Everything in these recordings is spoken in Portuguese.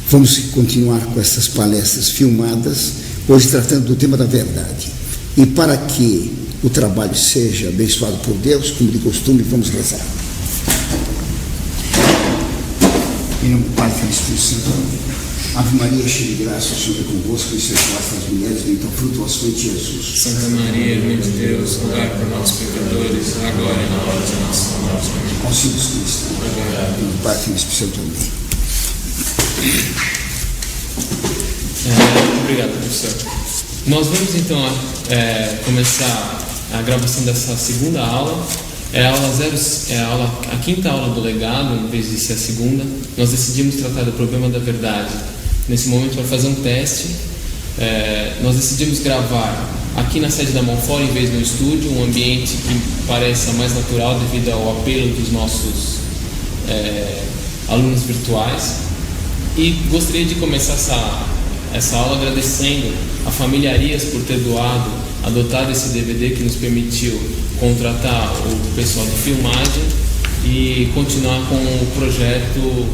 Vamos continuar com essas palestras filmadas, hoje tratando do tema da verdade. E para que o trabalho seja abençoado por Deus, como de costume, vamos rezar. Em nome do Pai, Filho e Espírito Santo. Ave Maria, cheia de graça, o Senhor é convosco, e sois vós das mulheres, bendito é o fruto do vosso ventre, Jesus. Santa Maria, Mãe de Deus, rogai por nós pecadores, agora e na hora de nossa morte. Amém. Auxílio Cristo. Em nome do Pai, Filho e Espírito Santo. Amém. Obrigado, professor. Nós vamos então começar a gravação dessa segunda aula. A quinta aula do legado, em vez de ser a segunda. Nós decidimos tratar do problema da verdade nesse momento para fazer um teste. Nós decidimos gravar aqui na sede da Monfort em vez no estúdio, um ambiente que pareça mais natural devido ao apelo dos nossos alunos virtuais. E gostaria de começar essa aula agradecendo a família Arias por ter adotado esse DVD que nos permitiu contratar o pessoal de filmagem e continuar com o projeto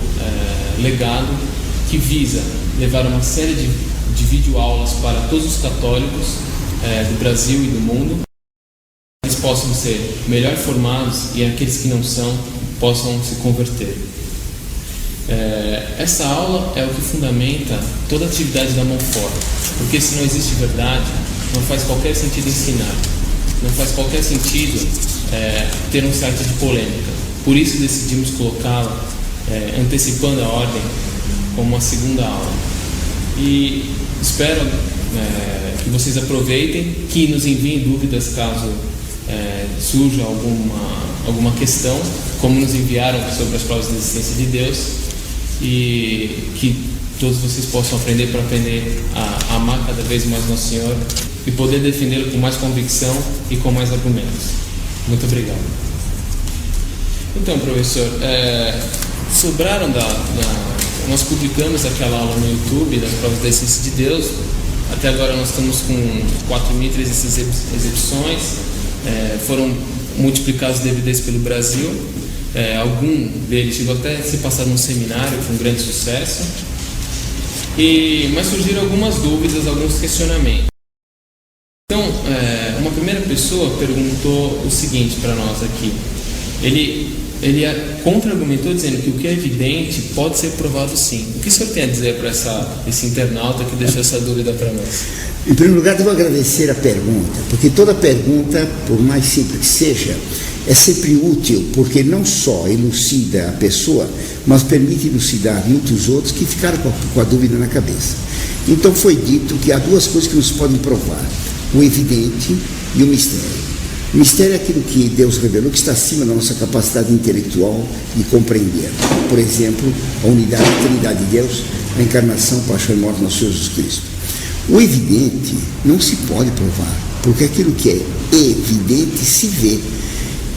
Legado, que visa levar uma série de videoaulas para todos os católicos do Brasil e do mundo, para que eles possam ser melhor formados e aqueles que não são possam se converter. Essa aula é o que fundamenta toda a atividade da Monfort, porque se não existe verdade, não faz qualquer sentido ensinar, não faz qualquer sentido ter um certo de polêmica. Por isso decidimos colocá-la, antecipando a ordem, como uma segunda aula. E espero que vocês aproveitem, que nos enviem dúvidas caso surja alguma questão, como nos enviaram sobre as provas da existência de Deus, e que todos vocês possam aprender a amar cada vez mais Nosso Senhor e poder defendê-lo com mais convicção e com mais argumentos. Muito obrigado. Então, professor, nós publicamos aquela aula no YouTube das provas da essência de Deus. Até agora nós estamos com 4.300 exibições. Foram multiplicados DVDs pelo Brasil. Algum deles chegou até a ser passado num seminário com grande sucesso. Mas surgiram algumas dúvidas, alguns questionamentos. Então, uma primeira pessoa perguntou o seguinte para nós aqui. Ele contra-argumentou dizendo que o que é evidente pode ser provado sim. O que o senhor tem a dizer para esse internauta que deixou essa dúvida para nós? Em primeiro lugar, devo agradecer a pergunta, porque toda pergunta, por mais simples que seja, é sempre útil, porque não só elucida a pessoa, mas permite elucidar muitos outros que ficaram com a dúvida na cabeça. Então foi dito que há duas coisas que nos podem provar: o evidente e o mistério. O mistério é aquilo que Deus revelou, que está acima da nossa capacidade intelectual de compreender. Por exemplo, a unidade e a Trindade de Deus, a encarnação, paixão e morte do nosso Senhor Jesus Cristo. O evidente não se pode provar, porque aquilo que é evidente se vê.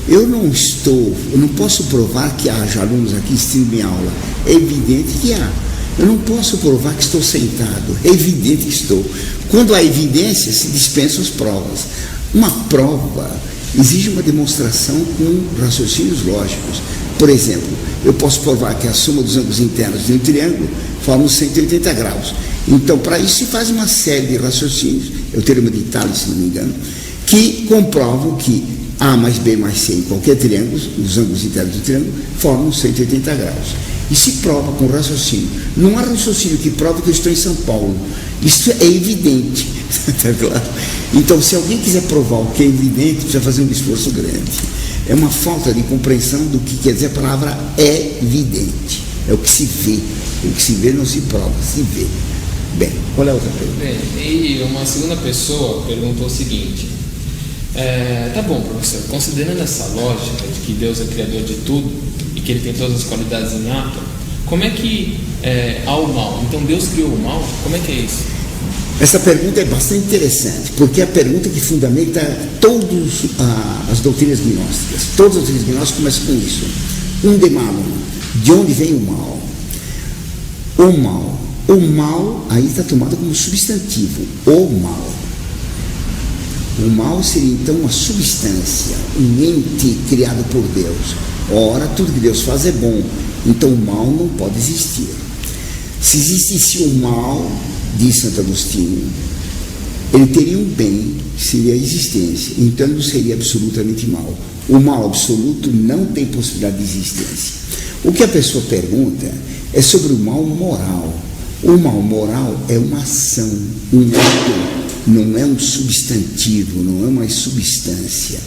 Eu não posso provar que haja alunos aqui assistindo minha aula. É evidente que há. Eu não posso provar que estou sentado. É evidente que estou. Quando há evidência, se dispensam as provas. Uma prova exige uma demonstração com raciocínios lógicos. Por exemplo, eu posso provar que a soma dos ângulos internos de um triângulo forma 180 graus. Então, para isso se faz uma série de raciocínios, é o teorema de Tales, se não me engano, que comprovam que A mais B mais C em qualquer triângulo, os ângulos internos do triângulo, formam 180 graus. E se prova com raciocínio. Não há raciocínio que prova que eu estou em São Paulo. Isso é evidente. Tá claro? Então, se alguém quiser provar o que é evidente, precisa fazer um esforço grande. É uma falta de compreensão do que quer dizer a palavra evidente. É o que se vê. O que se vê não se prova, se vê. Bem, qual é a outra pergunta? Bem, e uma segunda pessoa perguntou o seguinte: tá bom, professor, considerando essa lógica de que Deus é criador de tudo e que ele tem todas as qualidades inatas, como é que há o mal? Então Deus criou o mal? Como é que é isso? Essa pergunta é bastante interessante, porque é a pergunta que fundamenta todas as doutrinas gnósticas. Todas as doutrinas gnósticas começam com isso. De malum, de onde vem o mal? O mal aí está tomado como substantivo, o mal. O mal seria então uma substância, um ente criado por Deus. Ora, tudo que Deus faz é bom, então o mal não pode existir. Se existisse o mal, diz Santo Agostinho, ele teria um bem, que seria a existência, então não seria absolutamente mal. O mal absoluto não tem possibilidade de existência. O que a pessoa pergunta é sobre o mal moral. O mal moral é uma ação, um ato, não é um substantivo, não é uma substância.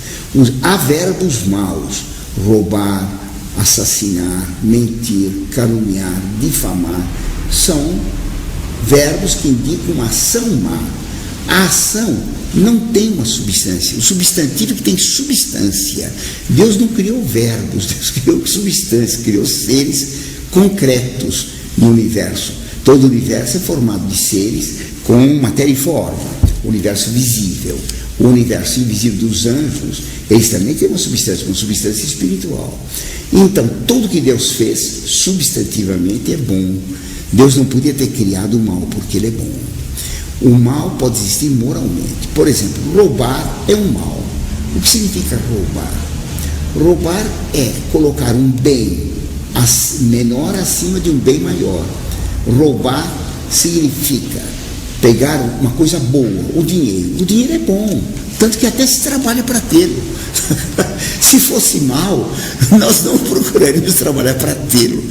Há verbos maus: roubar, assassinar, mentir, caluniar, difamar. São verbos que indicam uma ação má. A ação não tem uma substância. O substantivo que tem substância. Deus não criou verbos, Deus criou substâncias, criou seres concretos no universo. Todo o universo é formado de seres com matéria e forma. O universo visível, o universo invisível dos anjos, eles também têm uma substância espiritual. Então, tudo que Deus fez, substantivamente, é bom. Deus não podia ter criado o mal, porque ele é bom. O mal pode existir moralmente. Por exemplo, roubar é um mal. O que significa roubar? Roubar é colocar um bem menor acima de um bem maior. Roubar significa pegar uma coisa boa, o dinheiro. O dinheiro é bom, tanto que até se trabalha para tê-lo. Se fosse mal, nós não procuraríamos trabalhar para tê-lo.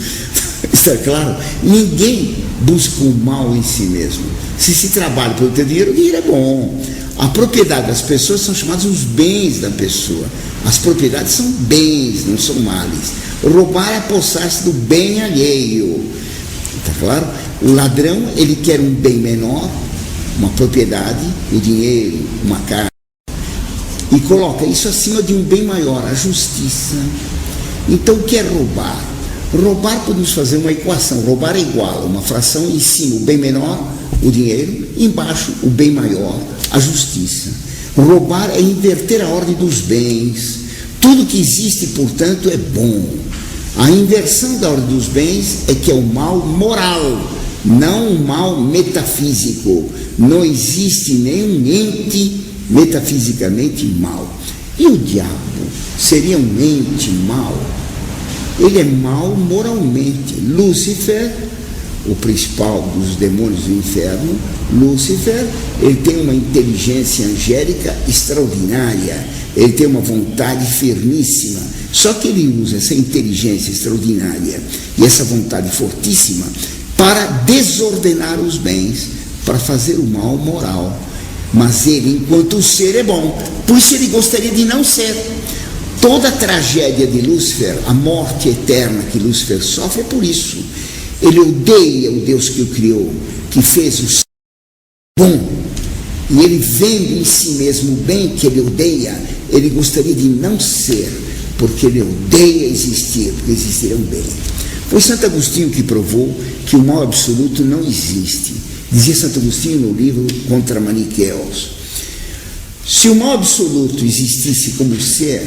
Está claro? Ninguém busca o mal em si mesmo. Se se trabalha pelo ter dinheiro, o dinheiro é bom. A propriedade das pessoas são chamados os bens da pessoa. As propriedades são bens, não são males. Roubar é apossar-se do bem alheio. Está claro? O ladrão, ele quer um bem menor, uma propriedade, o dinheiro, uma casa, e coloca isso acima de um bem maior, a justiça. Então, o que é roubar? Roubar, podemos fazer uma equação. Roubar é igual a uma fração em cima, o bem menor, o dinheiro, embaixo, o bem maior, a justiça. Roubar é inverter a ordem dos bens. Tudo que existe, portanto, é bom. A inversão da ordem dos bens é que é o mal moral, não o mal metafísico. Não existe nenhum ente metafisicamente mal. E o diabo seria um ente mau? Ele é mau moralmente. Lúcifer, o principal dos demônios do inferno, Lúcifer, ele tem uma inteligência angélica extraordinária, ele tem uma vontade firmíssima, só que ele usa essa inteligência extraordinária e essa vontade fortíssima para desordenar os bens, para fazer o mal moral. Mas ele, enquanto ser, é bom, por isso ele gostaria de não ser. Toda a tragédia de Lúcifer, a morte eterna que Lúcifer sofre, é por isso. Ele odeia o Deus que o criou, que fez o ser bom. E ele, vendo em si mesmo o bem que ele odeia, ele gostaria de não ser, porque ele odeia existir, porque existir é um bem. Foi Santo Agostinho que provou que o mal absoluto não existe. Dizia Santo Agostinho no livro Contra Maniqueus: se o mal absoluto existisse como ser,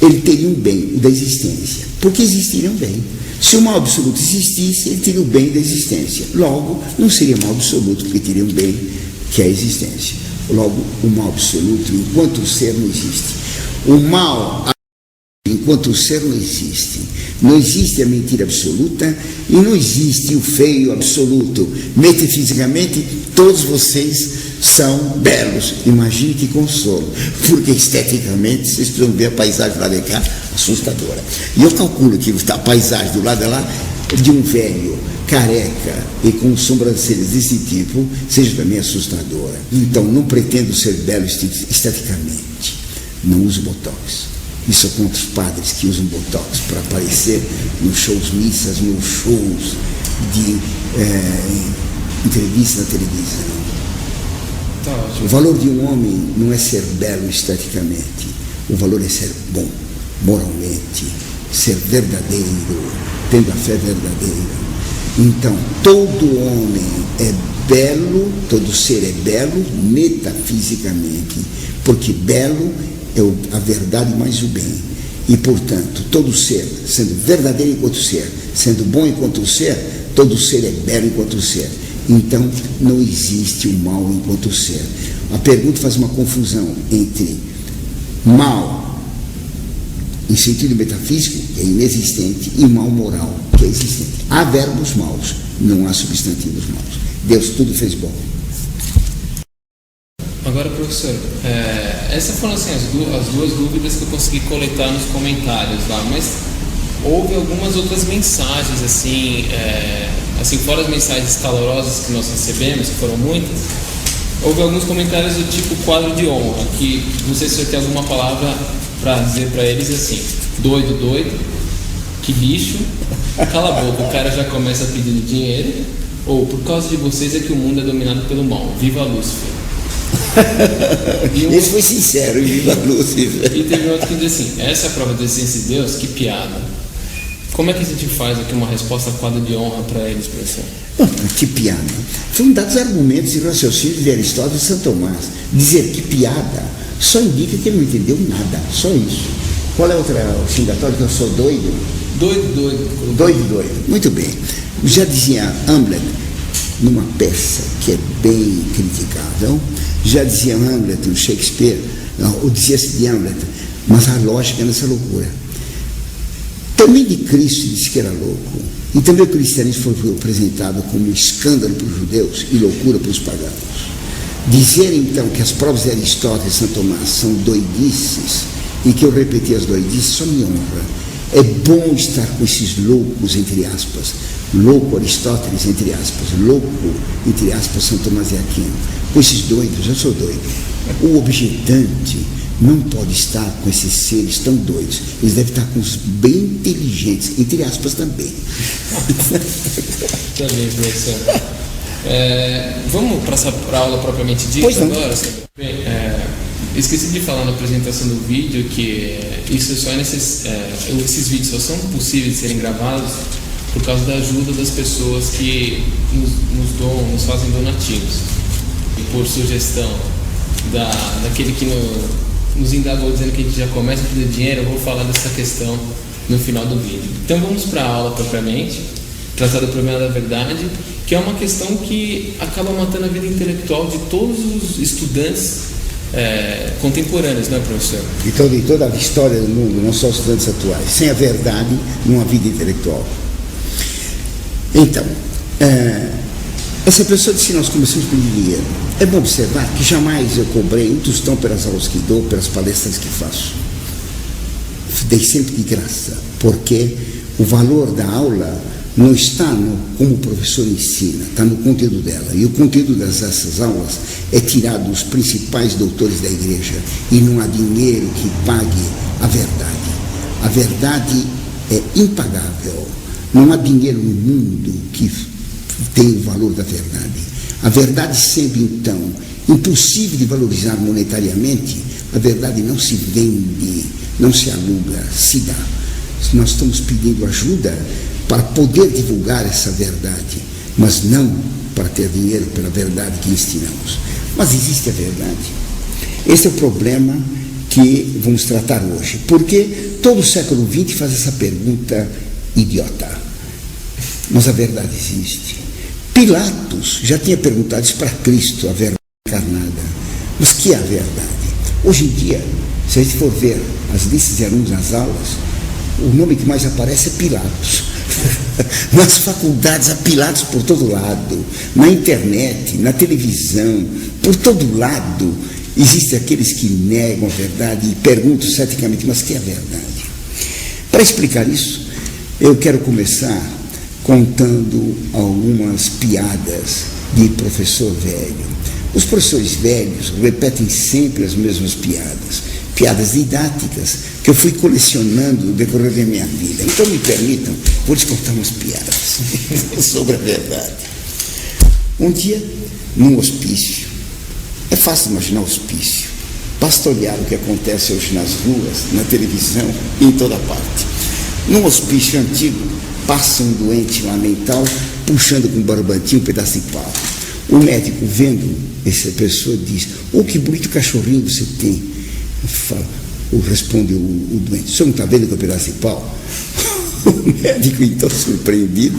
ele teria um bem, o da existência, porque existiria um bem. Se o mal absoluto existisse, ele teria o bem da existência. Logo, não seria mal absoluto, porque teria um bem, que é a existência. Logo, o mal absoluto, enquanto o ser, não existe. O mal, enquanto o ser, não existe. Não existe a mentira absoluta e não existe o feio absoluto. Metafisicamente, todos vocês são belos. Imagine que consolo, porque esteticamente vocês precisam ver a paisagem lá de cá, assustadora. E eu calculo que a paisagem do lado de lá de um velho careca e com sobrancelhas desse tipo seja também assustadora. Então, não pretendo ser belo esteticamente. Não uso botox. Isso é contra os padres que usam botox para aparecer nos shows missas, nos shows de entrevista na televisão. Tá ótimo. O valor de um homem não é ser belo esteticamente. O valor é ser bom, moralmente, ser verdadeiro, tendo a fé verdadeira. Então, todo homem é belo, todo ser é belo metafisicamente, porque belo é a verdade mais o bem. E, portanto, todo ser, sendo verdadeiro enquanto ser, sendo bom enquanto ser, todo ser é belo enquanto ser. Então, não existe o mal enquanto ser. A pergunta faz uma confusão entre mal, em sentido metafísico, que é inexistente, e mal moral, que é existente. Há verbos maus, não há substantivos maus. Deus tudo fez bom. Agora, professor, essas foram assim, as duas dúvidas que eu consegui coletar nos comentários lá, mas houve algumas outras mensagens, assim, fora as mensagens calorosas que nós recebemos, que foram muitas, houve alguns comentários do tipo quadro de honra, que não sei se você tem alguma palavra para dizer para eles assim: doido, que lixo, cala a boca, o cara já começa pedindo dinheiro, ou por causa de vocês é que o mundo é dominado pelo mal, viva Lúcifer. Esse foi sincero, viva Lúcifer. E teve outro que diz assim: essa é a prova da essência de Deus, que piada. Como é que a gente faz aqui uma resposta quadro de honra para eles, professor? Que piada. Foram dados argumentos e raciocínios de Aristóteles e Santo Tomás. Dizer que piada só indica que ele não entendeu nada, só isso. Qual é outra xingatória que eu sou doido? Doido. Muito bem. Já dizia Hamlet, numa peça que é bem criticável, já dizia Hamlet, no Shakespeare, ou dizia-se de Hamlet, mas há lógica nessa loucura. Também de Cristo disse que era louco, e também o cristianismo foi apresentado como um escândalo para os judeus e loucura para os pagãos. Dizer então que as provas de Aristóteles e Santo Tomás são doidices, e que eu repeti as doidices, só me honra. É bom estar com esses loucos, entre aspas, louco Aristóteles, entre aspas, louco, entre aspas, Santo Tomás de Aquino, com esses doidos. Eu sou doido. O objetante não pode estar com esses seres tão doidos. Eles devem estar com os bem inteligentes, entre aspas também. Também, professor. Vamos passar para a aula propriamente dita agora? Esqueci de falar na apresentação do vídeo que isso só esses vídeos só são possíveis de serem gravados por causa da ajuda das pessoas que nos fazem donativos. E por sugestão daquele que nos indagou dizendo que a gente já começa a pedir dinheiro, eu vou falar dessa questão no final do vídeo. Então vamos para a aula propriamente, tratar do problema da verdade, que é uma questão que acaba matando a vida intelectual de todos os estudantes contemporâneos, não é, professor? De toda a história do mundo, não só os estudantes atuais. Sem a verdade, não há vida intelectual. Então, essa pessoa disse que nós começamos por dinheiro. É bom observar que jamais eu cobrei um tostão pelas aulas que dou, pelas palestras que faço. Dei sempre de graça, porque o valor da aula não está como o professor ensina, está no conteúdo dela. E o conteúdo dessas aulas é tirado dos principais doutores da igreja. E não há dinheiro que pague a verdade. A verdade é impagável. Não há dinheiro no mundo que tenha o valor da verdade. A verdade sendo, então, impossível de valorizar monetariamente, a verdade não se vende, não se aluga, se dá. Nós estamos pedindo ajuda para poder divulgar essa verdade, mas não para ter dinheiro pela verdade que ensinamos. Mas existe a verdade. Esse é o problema que vamos tratar hoje, porque todo o século XX faz essa pergunta idiota. Mas a verdade existe. Pilatos já tinha perguntado isso para Cristo, a verdade encarnada. Mas que é a verdade? Hoje em dia, se a gente for ver as listas de alunos nas aulas, o nome que mais aparece é Pilatos. Nas faculdades há Pilatos por todo lado, na internet, na televisão, por todo lado. Existem aqueles que negam a verdade e perguntam ceticamente, mas que é a verdade? Para explicar isso, eu quero começar contando algumas piadas de professor velho. Os professores velhos repetem sempre as mesmas piadas didáticas que eu fui colecionando no decorrer da minha vida. Então me permitam, vou lhes contar umas piadas sobre a verdade. Um dia, num hospício, é fácil imaginar o hospício, basta olhar o que acontece hoje nas ruas, na televisão e em toda parte. Num hospício antigo, passa um doente lá mental, puxando com um barbantinho um pedaço de pau. O médico, vendo essa pessoa, diz: "Oh, que bonito cachorrinho você tem." Responde o doente: "O senhor não está vendo que é um pedaço de pau?" O médico, então, surpreendido,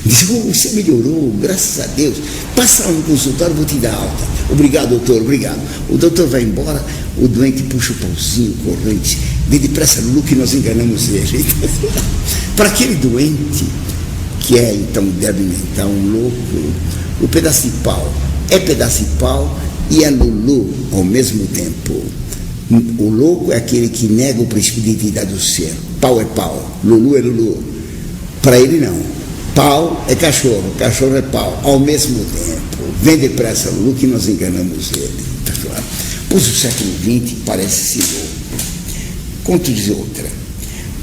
diz: "Oh, você melhorou, graças a Deus. Passa lá no consultório, vou te dar alta." "Obrigado, doutor, obrigado." O doutor vai embora, o doente puxa o pauzinho corrente: "Vem depressa, Lulu, que nós enganamos ele." Para aquele doente que é então o débil mental, um louco. O pedaço de pau é pedaço de pau e é Lulu ao mesmo tempo. O louco é aquele que nega o princípio de identidade do ser. Pau é pau, Lulu é Lulu. Para ele não. Pau é cachorro, cachorro é pau, ao mesmo tempo. Vem depressa, Lulu, que nós enganamos ele. Tá claro? Pois o século XX parece-se louco. Conto dizer outra.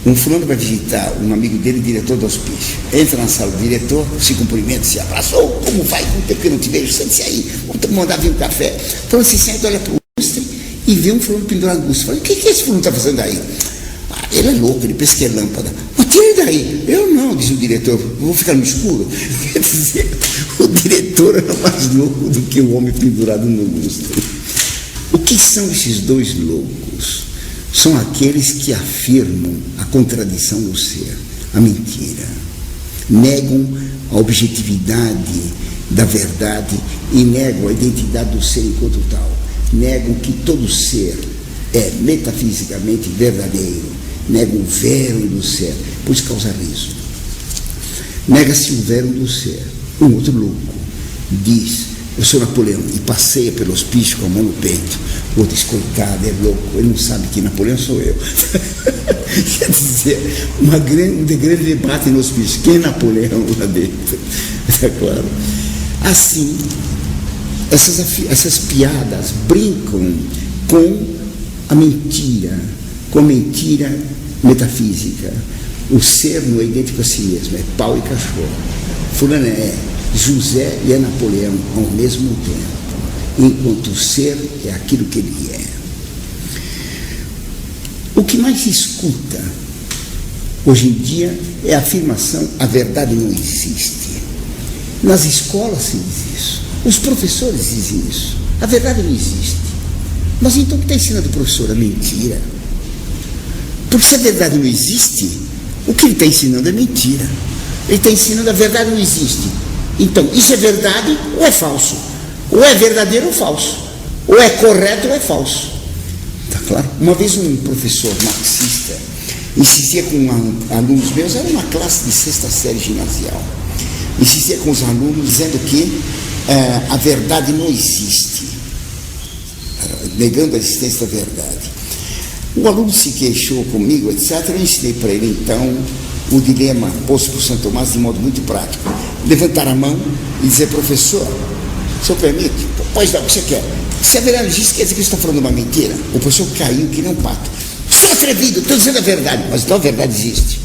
Um fulano vai visitar um amigo dele, diretor do hospício. Entra na sala do diretor, se cumprimenta, se abraça. Oh, como vai? Muito tempo que eu não te vejo, sente-se aí. Vamos mandar vir um café. Então ele se senta, olha para o lustre e vê um fulano pendurado no lustre. Fala, o que esse fulano está fazendo aí? Ah, ele é louco, ele pensa que é lâmpada. Mas tira ele daí. Eu não, diz o diretor, vou ficar no escuro. Quer dizer, o diretor era mais louco do que o homem pendurado no lustre. O que são esses dois loucos? São aqueles que afirmam a contradição do ser, a mentira. Negam a objetividade da verdade e negam a identidade do ser enquanto tal. Negam que todo ser é metafisicamente verdadeiro. Negam o vero do ser, por isso causa riso. Nega-se o vero do ser. Um outro louco diz, eu sou Napoleão, e passeia pelo hospício com a mão no peito. O outro diz, coitado, é louco, ele não sabe que Napoleão sou eu. Quer dizer, um grande debate no hospício, quem é Napoleão lá dentro? Está claro? Assim, essas piadas brincam com a mentira metafísica. O ser não é idêntico a si mesmo, é pau e cachorro. Fulano é José e é Napoleão ao mesmo tempo, enquanto o ser é aquilo que ele é. O que mais se escuta hoje em dia é a afirmação: a verdade não existe. Nas escolas se diz isso, os professores dizem isso, a verdade não existe. Mas então o que está ensinando o professor? A mentira. Porque se a verdade não existe, o que ele está ensinando é mentira. Ele está ensinando a verdade não existe. Então, isso é verdade ou é falso? Ou é verdadeiro ou falso? Ou é correto ou é falso? Está claro? Uma vez um professor marxista insistia com alunos meus, era uma classe de 6ª série ginasial, insistia com os alunos dizendo que a verdade não existe, negando a existência da verdade. O aluno se queixou comigo, etc. Eu ensinei para ele, então, o dilema posto por Santo Tomás de modo muito prático. Levantar a mão e dizer, professor, o senhor permite? Pois não, o que você quer? Se a verdade existe, quer dizer que você está falando uma mentira? O professor caiu que nem um pato. Sou atrevido, estou dizendo a verdade, mas então a verdade existe.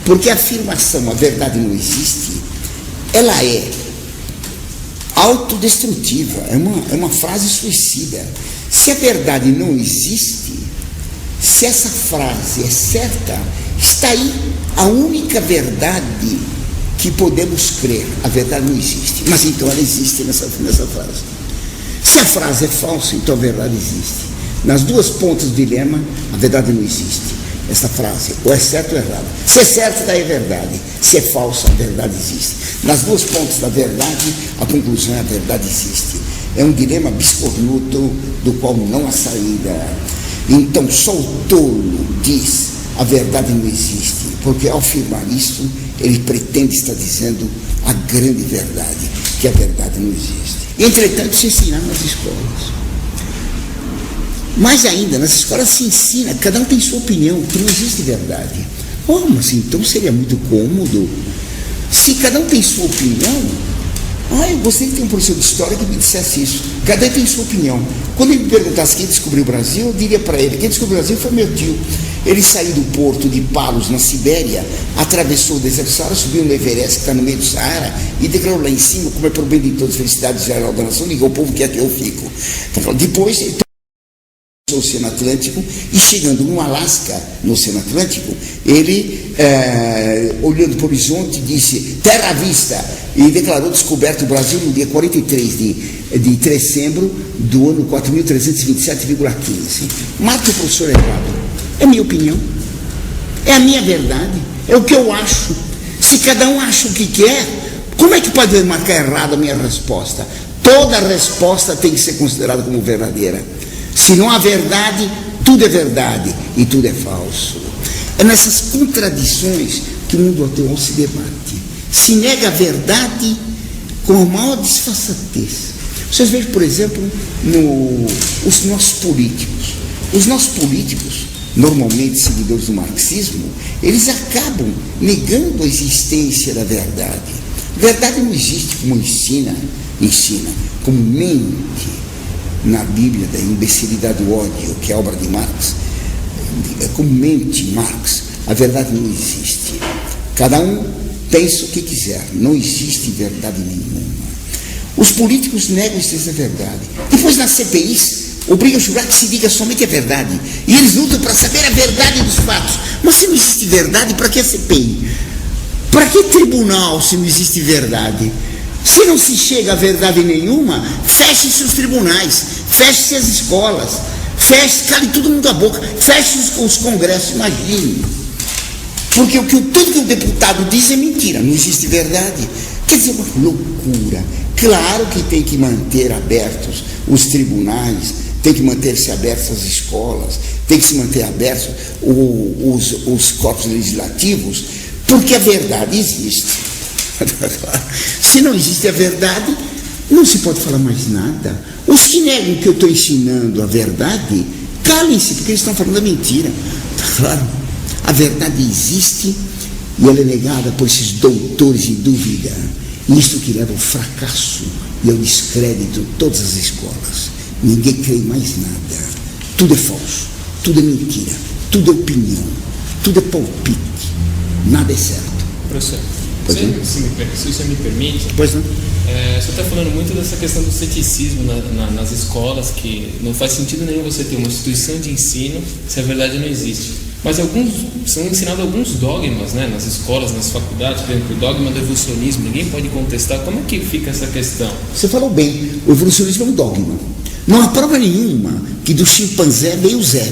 Porque a afirmação, a verdade não existe, ela é autodestrutiva, é uma frase suicida. Se a verdade não existe, se essa frase é certa, está aí a única verdade que podemos crer. A verdade não existe, mas então ela existe nessa frase. Se a frase é falsa, então a verdade existe. Nas duas pontas do dilema, a verdade não existe. Essa frase, ou é certo ou errado. Se é certo, daí é verdade. Se é falso, a verdade existe. Nas duas pontas da verdade, a conclusão é a verdade existe. É um dilema biscornuto do qual não há saída. Então, só o tolo diz, a verdade não existe, porque ao afirmar isso, ele pretende estar dizendo a grande verdade, que a verdade não existe. Entretanto, se ensina nas escolas. Mais ainda, nas escolas se ensina, cada um tem sua opinião, que não existe verdade. Oh, mas então seria muito cômodo. Se cada um tem sua opinião, eu gostaria de ter um professor de história que me dissesse isso. Cada um tem sua opinião. Quando ele me perguntasse quem descobriu o Brasil, eu diria para ele, quem descobriu o Brasil foi meu tio. Ele saiu do porto de Palos, na Sibéria, atravessou o deserto do Saara, subiu no Everest, que está no meio do Saara, e declarou lá em cima, como é pro bem de todos, felicidade geral da nação, ligou o povo que aqui eu fico. Depois, ele o Oceano Atlântico, e chegando no Alasca, no Oceano Atlântico, ele, olhando para o horizonte, disse, terra à vista, e declarou descoberto o Brasil no dia 43 de dezembro do ano 4.327,15. Mata o professor errado. É minha opinião, é a minha verdade, é o que eu acho. Se cada um acha o que quer, como é que pode marcar errado a minha resposta? Toda resposta tem que ser considerada como verdadeira. Se não há verdade, tudo é verdade e tudo é falso. É nessas contradições que o mundo atual se debate. se nega a verdade com a maior disfarçatez. Vocês vejam, por exemplo, os nossos políticos. Os nossos políticos, normalmente seguidores do marxismo, eles acabam negando a existência da verdade. Verdade não existe como ensina, como mente na Bíblia da imbecilidade do ódio, que é a obra de Marx, como mente Marx, a verdade não existe. Cada um pensa o que quiser, não existe verdade nenhuma. Os políticos negam essa verdade. Depois, nas CPIs, obrigam a jurar que se diga somente a verdade. E eles lutam para saber a verdade dos fatos. Mas se não existe verdade, para que a CPI? Para que tribunal se não existe verdade? Se não se chega a verdade nenhuma, feche-se os tribunais, feche-se as escolas, cale todo mundo a boca, feche os congressos, imagine. Porque tudo que o deputado diz é mentira, não existe verdade. Quer dizer, uma loucura. Claro que tem que manter abertos os tribunais, tem que manter-se abertas as escolas, tem que se manter abertos os corpos legislativos, porque a verdade existe. Se não existe a verdade, não se pode falar mais nada. Os que negam que eu estou ensinando a verdade, calem-se, porque eles estão falando a mentira. Claro, a verdade existe e ela é negada por esses doutores de dúvida. Isto que leva ao fracasso e ao descrédito de todas as escolas. Ninguém crê em mais nada. Tudo é falso, tudo é mentira, tudo é opinião, tudo é palpite. Nada é certo. Professor, se você me permite, pois não. Você está falando muito dessa questão do ceticismo nas escolas, que não faz sentido nenhum você ter uma instituição de ensino se a verdade não existe. Mas são ensinados alguns dogmas, né, nas escolas, nas faculdades, por exemplo, o dogma do evolucionismo, ninguém pode contestar. Como é que fica essa questão? Você falou bem, o evolucionismo é um dogma. Não há prova nenhuma que do chimpanzé veio o Zé.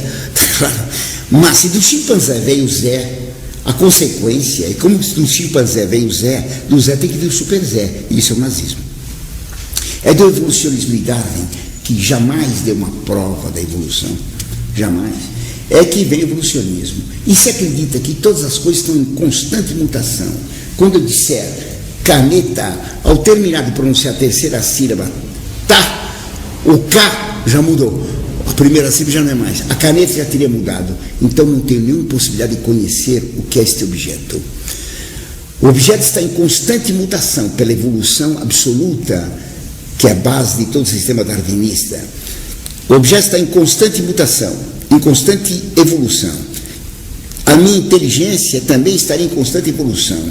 Mas se do chimpanzé veio o Zé, a consequência é como se do chimpanzé veio o Zé, do Zé tem que vir o super Zé. Isso é o nazismo. É do evolucionismo de Darwin, que jamais deu uma prova da evolução. Jamais. É que vem o evolucionismo. E se acredita que todas as coisas estão em constante mutação. Quando eu disser caneta, ao terminar de pronunciar a terceira sílaba, tá, o K já mudou. A primeira sílaba já não é mais. A caneta já teria mudado. Então não tenho nenhuma possibilidade de conhecer o que é este objeto. O objeto está em constante mutação pela evolução absoluta, que é a base de todo o sistema darwinista. O objeto está em constante mutação, em constante evolução. A minha inteligência também estaria em constante evolução,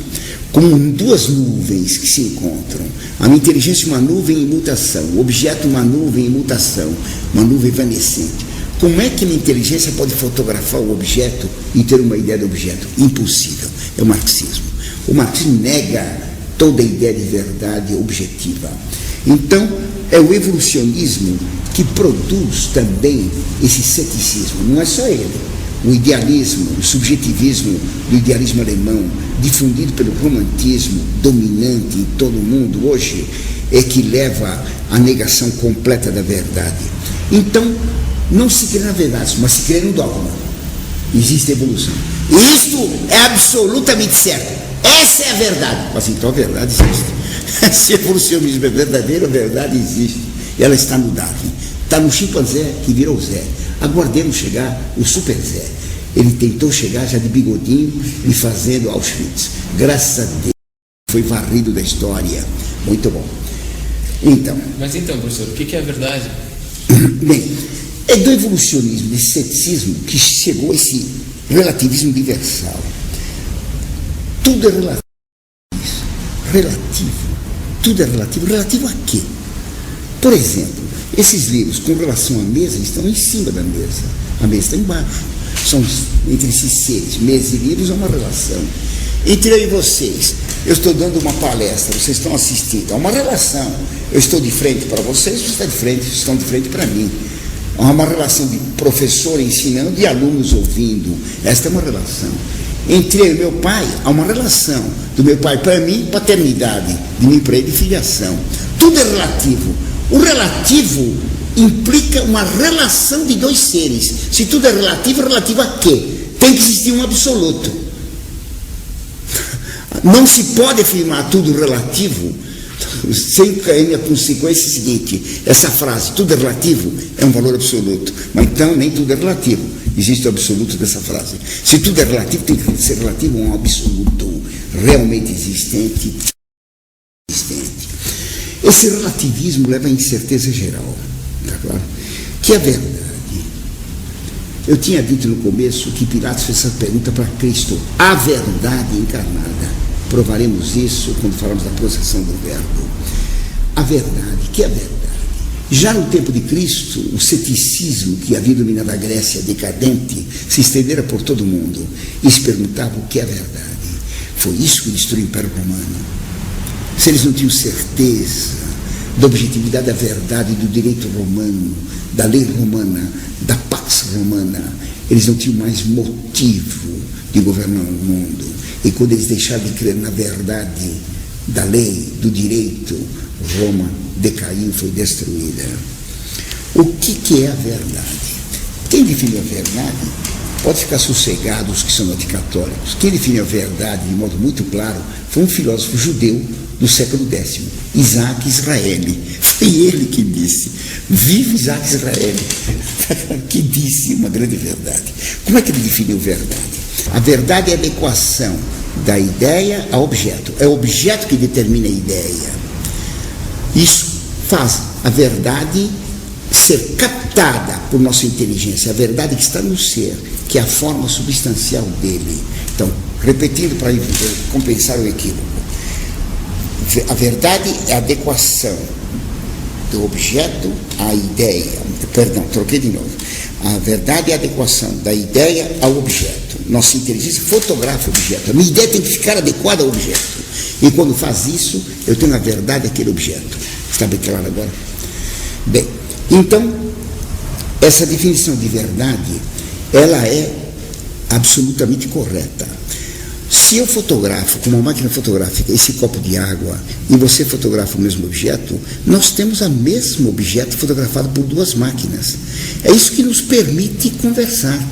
como duas nuvens que se encontram. A minha inteligência é uma nuvem em mutação, o objeto uma nuvem em mutação, uma nuvem evanescente. Como é que a minha inteligência pode fotografar o objeto e ter uma ideia do objeto? Impossível. É o marxismo. O marxismo nega toda a ideia de verdade objetiva. Então, é o evolucionismo que produz também esse ceticismo. Não é só ele. O idealismo, o subjetivismo do idealismo alemão, difundido pelo romantismo dominante em todo o mundo hoje, é que leva à negação completa da verdade. Então, não se crê na verdade, mas se crê no dogma. Existe evolução. E isto é absolutamente certo. Essa é a verdade. Mas então a verdade existe. Se evolucionismo é verdadeiro, a verdade existe. E ela está no Darwin. Está no chimpanzé que virou Zé. Aguardemos chegar o super Zé. Ele tentou chegar já de bigodinho e fazendo Auschwitz. Graças a Deus, foi varrido da história. Muito bom. Então. Mas então, professor, o que é a verdade? Bem, é do evolucionismo, desse ceticismo, que chegou esse relativismo universal. Tudo é relativo. Relativo. Tudo é relativo. Relativo a quê? Por exemplo, esses livros com relação à mesa estão em cima da mesa. A mesa está embaixo. São entre esses seres. Mesa e livros é uma relação. Entre eu e vocês, eu estou dando uma palestra, vocês estão assistindo. Há uma relação. Eu estou de frente para vocês, vocês estão de frente, vocês estão de frente para mim. Há uma relação de professor ensinando e alunos ouvindo. Esta é uma relação. Entre eu e meu pai, há uma relação. Do meu pai para mim, paternidade. De mim para ele, filiação. Tudo é relativo. O relativo implica uma relação de dois seres. Se tudo é relativo a quê? Tem que existir um absoluto. Não se pode afirmar tudo relativo sem cair na consequência seguinte: essa frase, tudo é relativo, é um valor absoluto. Mas então nem tudo é relativo, existe o absoluto dessa frase. Se tudo é relativo, tem que ser relativo a um absoluto realmente existente. Esse relativismo leva à incerteza geral, tá claro? Que é verdade. Eu tinha dito no começo que Pilatos fez essa pergunta para Cristo: a verdade encarnada. Provaremos isso quando falamos da processão do verbo. A verdade, que é a verdade? Já no tempo de Cristo, o ceticismo que havia dominado a Grécia decadente se estendera por todo o mundo e se perguntava o que é a verdade. Foi isso que destruiu o Império Romano. Se eles não tinham certeza da objetividade da verdade, do direito romano, da lei romana, da pax romana, eles não tinham mais motivo de governar o mundo. E quando eles deixaram de crer na verdade da lei, do direito, Roma decaiu, foi destruída. O que é a verdade? Quem definiu a verdade? Pode ficar sossegado os que são anticatólicos. Quem definiu a verdade de modo muito claro foi um filósofo judeu do século X, Isaac Israeli. Foi ele que disse: vive Isaac Israeli, que disse uma grande verdade. Como é que ele definiu verdade? A verdade é a adequação da ideia ao objeto. É o objeto que determina a ideia. Isso faz a verdade ser captada por nossa inteligência. A verdade que está no ser, que é a forma substancial dele. Então, repetindo para compensar o equívoco. A verdade é a adequação do objeto à ideia. Perdão, troquei de novo. A verdade é a adequação da ideia ao objeto. Nossa inteligência fotografa o objeto. A minha ideia tem que ficar adequada ao objeto. E quando faz isso, eu tenho a verdade daquele objeto. Está bem claro agora? Bem, então, essa definição de verdade, ela é absolutamente correta. Se eu fotografo com uma máquina fotográfica esse copo de água e você fotografa o mesmo objeto, nós temos o mesmo objeto fotografado por duas máquinas. É isso que nos permite conversar.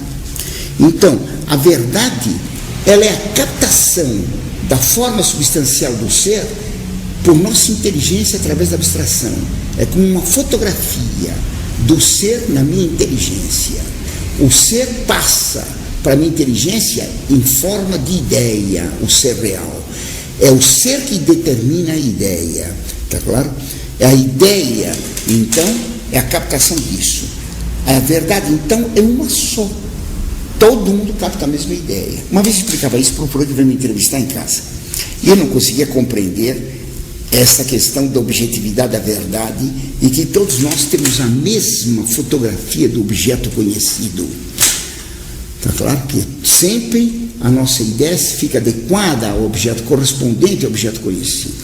Então, a verdade, ela é a captação da forma substancial do ser por nossa inteligência através da abstração. É como uma fotografia do ser na minha inteligência. O ser passa para a minha inteligência em forma de ideia, o ser real. É o ser que determina a ideia, está claro? É a ideia, então, é a captação disso. A verdade, então, é uma só. Todo mundo capta a mesma ideia. Uma vez eu explicava isso para um professor que veio me entrevistar em casa. E eu não conseguia compreender essa questão da objetividade da verdade e que todos nós temos a mesma fotografia do objeto conhecido. Está claro que sempre a nossa ideia fica adequada ao objeto, correspondente ao objeto conhecido.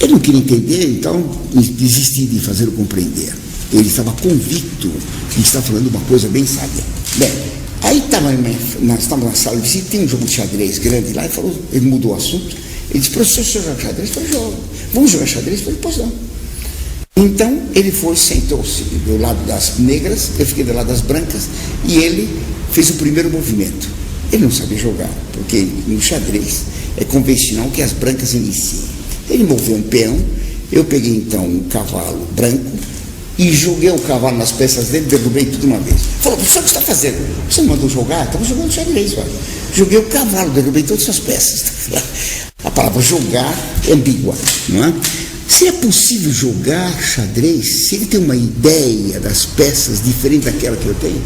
Ele não queria entender, então desistiu de fazer o compreender. Ele estava convicto de estar falando uma coisa bem sábia. Bem, aí nós estávamos na sala de visita, tem um jogo de xadrez grande lá, ele mudou o assunto. Ele disse: professor, você joga xadrez? Eu falei: jogo. Vamos jogar xadrez? Eu falei: pois não. Então ele foi, sentou-se do lado das negras, eu fiquei do lado das brancas, e ele fez o primeiro movimento. Ele não sabia jogar, porque no xadrez é convencional que as brancas iniciem. Ele moveu um peão, eu peguei então um cavalo branco e joguei o cavalo nas peças dele, derrubei tudo uma vez. Falou: professor, o que você está fazendo? Você não mandou jogar? Estava jogando xadrez, olha. Joguei o cavalo, derrubei todas as peças. A palavra jogar é ambígua, não é? Se é possível jogar xadrez, se ele tem uma ideia das peças diferente daquela que eu tenho,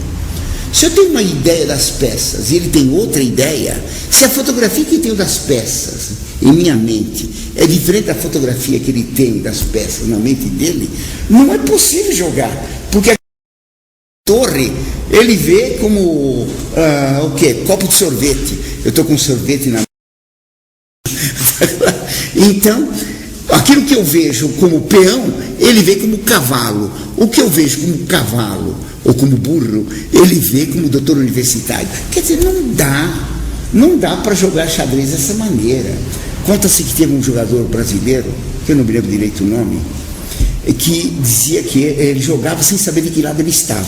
se eu tenho uma ideia das peças e ele tem outra ideia, se a fotografia que eu tenho das peças em minha mente é diferente da fotografia que ele tem das peças na mente dele, não é possível jogar, porque a torre ele vê como o quê? Copo de sorvete. Eu estou com sorvete na então, aquilo que eu vejo como peão, ele vê como cavalo. O que eu vejo como cavalo ou como burro, ele vê como doutor universitário. Quer dizer, não dá para jogar xadrez dessa maneira. Conta-se que teve um jogador brasileiro, que eu não me lembro direito o nome, que dizia que ele jogava sem saber de que lado ele estava.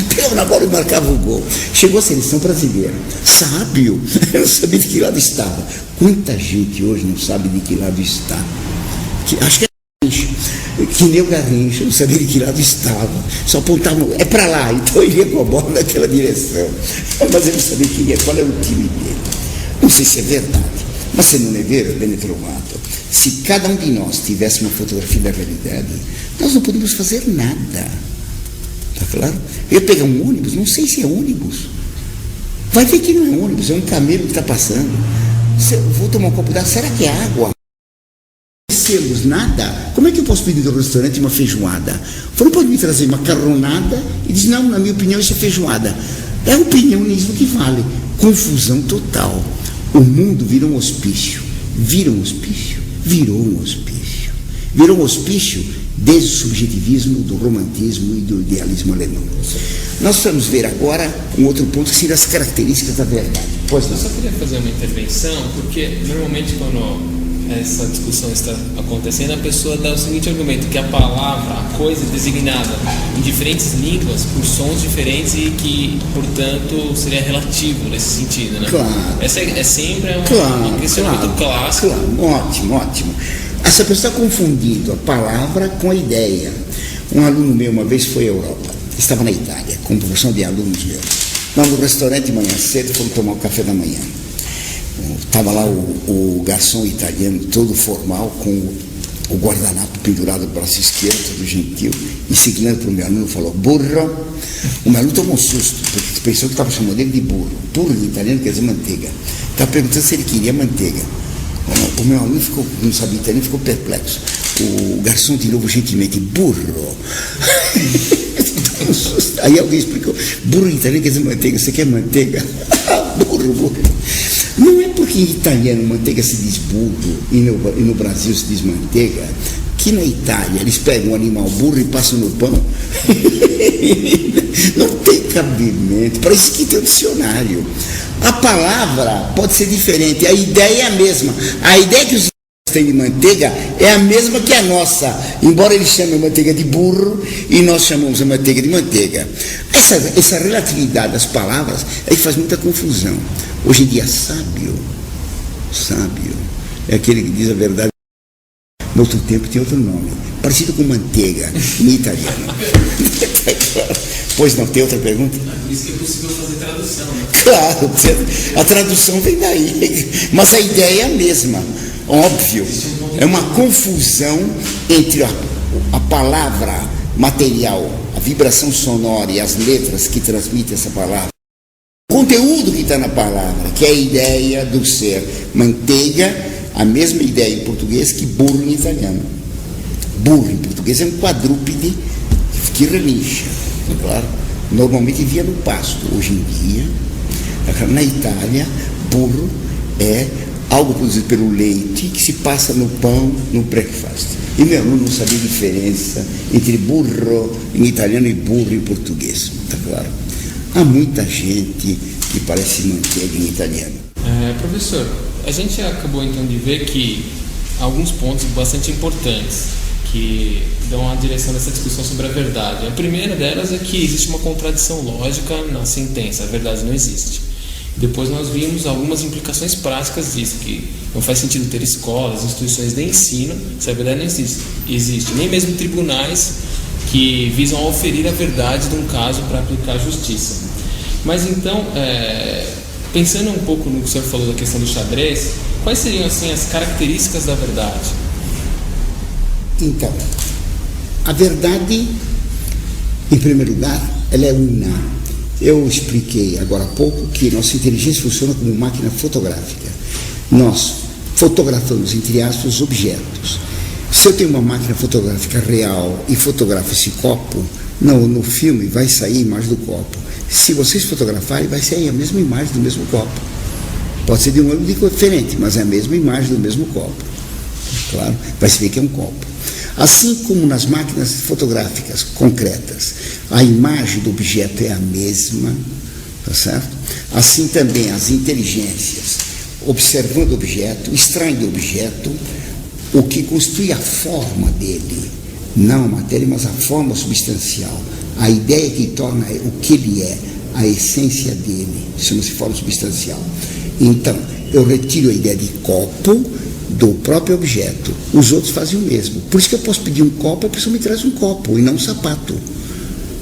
pegava na bola e marcava o gol. Chegou a seleção brasileira, sábio, não sabia de que lado estava. Quanta gente hoje não sabe de que lado está? Acho que que nem o Garrincha, não sabia de que lado estava, só apontava, é para lá, então ele ia com a bola naquela direção, mas ele não sabia qual era o time dele. Não sei se é verdade, mas se não é ver, bene trovato, se cada um de nós tivesse uma fotografia da realidade, nós não podemos fazer nada, tá claro? Eu ia pegar um ônibus, não sei se é ônibus, vai ver que não é ônibus, é um camelo que está passando, vou tomar um copo d'água, será que é água? Nada, como é que eu posso pedir do restaurante uma feijoada? Você não pode me trazer macarronada e dizer, não, na minha opinião isso é feijoada. É a opinião nisso que vale. Confusão total. O mundo virou um hospício. Virou um hospício? Virou um hospício. Virou um hospício desde o subjetivismo, do romantismo e do idealismo alemão. Nós vamos ver agora um outro ponto que seria as características da verdade. Pois não. Eu só queria fazer uma intervenção, porque normalmente quando essa discussão está acontecendo, a pessoa dá o seguinte argumento, que a palavra, a coisa é designada em diferentes línguas por sons diferentes e que, portanto, seria relativo nesse sentido, né? Claro. Essa é sempre uma questão muito clássica. Claro, ótimo, ótimo. Essa pessoa está confundindo a palavra com a ideia. Um aluno meu uma vez foi à Europa, estava na Itália, com profissão de alunos meus. Lá no restaurante de manhã cedo, foram tomar o café da manhã. Estava lá o garçom italiano, todo formal, com o guardanapo pendurado no braço esquerdo, todo gentil, e seguindo para o meu aluno, falou, burro. O meu aluno tomou um susto, porque pensou que estava chamando ele de burro. Burro em italiano quer dizer manteiga. Estava perguntando se ele queria manteiga. O meu aluno ficou, não sabia italiano, ficou perplexo. O garçom de novo gentilmente, burro. Um susto. Aí alguém explicou, burro em italiano quer dizer manteiga, você quer manteiga? Burro, burro. Não é porque em italiano manteiga se diz burro e no Brasil se diz manteiga, que na Itália eles pegam um animal burro e passam no pão. Não tem cabimento, parece que tem um dicionário. A palavra pode ser diferente, a ideia é a mesma. A ideia que os têm de manteiga é a mesma que a nossa, embora eles chamem manteiga de burro e nós chamamos a manteiga de manteiga. Essa relatividade das palavras é que faz muita confusão. Hoje em dia, sábio é aquele que diz a verdade. No outro tempo tem outro nome, parecido com manteiga em italiano. Pois não, tem outra pergunta? Por isso que é possível fazer tradução, né? Claro, a tradução vem daí, mas a ideia é a mesma, óbvio. É uma confusão entre a palavra material, a vibração sonora e as letras que transmitem essa palavra. O conteúdo que está na palavra, que é a ideia do ser. Manteiga, a mesma ideia em português que burro em italiano. Burro em português é um quadrúpede que relincha, claro. Normalmente via no pasto. Hoje em dia, na Itália, burro é algo produzido pelo leite que se passa no pão, no breakfast. E meu aluno não sabia a diferença entre burro em italiano e burro em português, tá claro? Há muita gente que parece manteiga em italiano. Professor, a gente acabou então de ver que alguns pontos bastante importantes que dão a direção dessa discussão sobre a verdade. A primeira delas é que existe uma contradição lógica na sentença, a verdade não existe. Depois nós vimos algumas implicações práticas disso, que não faz sentido ter escolas, instituições de ensino, se a verdade não existe, nem mesmo tribunais que visam auferir a verdade de um caso para aplicar a justiça. Mas então, pensando um pouco no que o senhor falou da questão do xadrez, quais seriam assim as características da verdade? Então, a verdade, em primeiro lugar, ela é una. Eu expliquei agora há pouco que nossa inteligência funciona como máquina fotográfica. Nós fotografamos, entre aspas, objetos. Se eu tenho uma máquina fotográfica real e fotografo esse copo, no filme vai sair a imagem do copo. Se vocês fotografarem, vai sair a mesma imagem do mesmo copo. Pode ser de um ângulo diferente, mas é a mesma imagem do mesmo copo. Claro, vai se ver que é um copo. Assim como nas máquinas fotográficas concretas, a imagem do objeto é a mesma, tá certo? Assim também as inteligências, observando o objeto, extraem do objeto o que constitui a forma dele, não a matéria, mas a forma substancial, a ideia que torna o que ele é, a essência dele, chama-se forma substancial. Então, eu retiro a ideia de copo do próprio objeto. Os outros fazem o mesmo. Por isso que eu posso pedir um copo, a pessoa me traz um copo e não um sapato.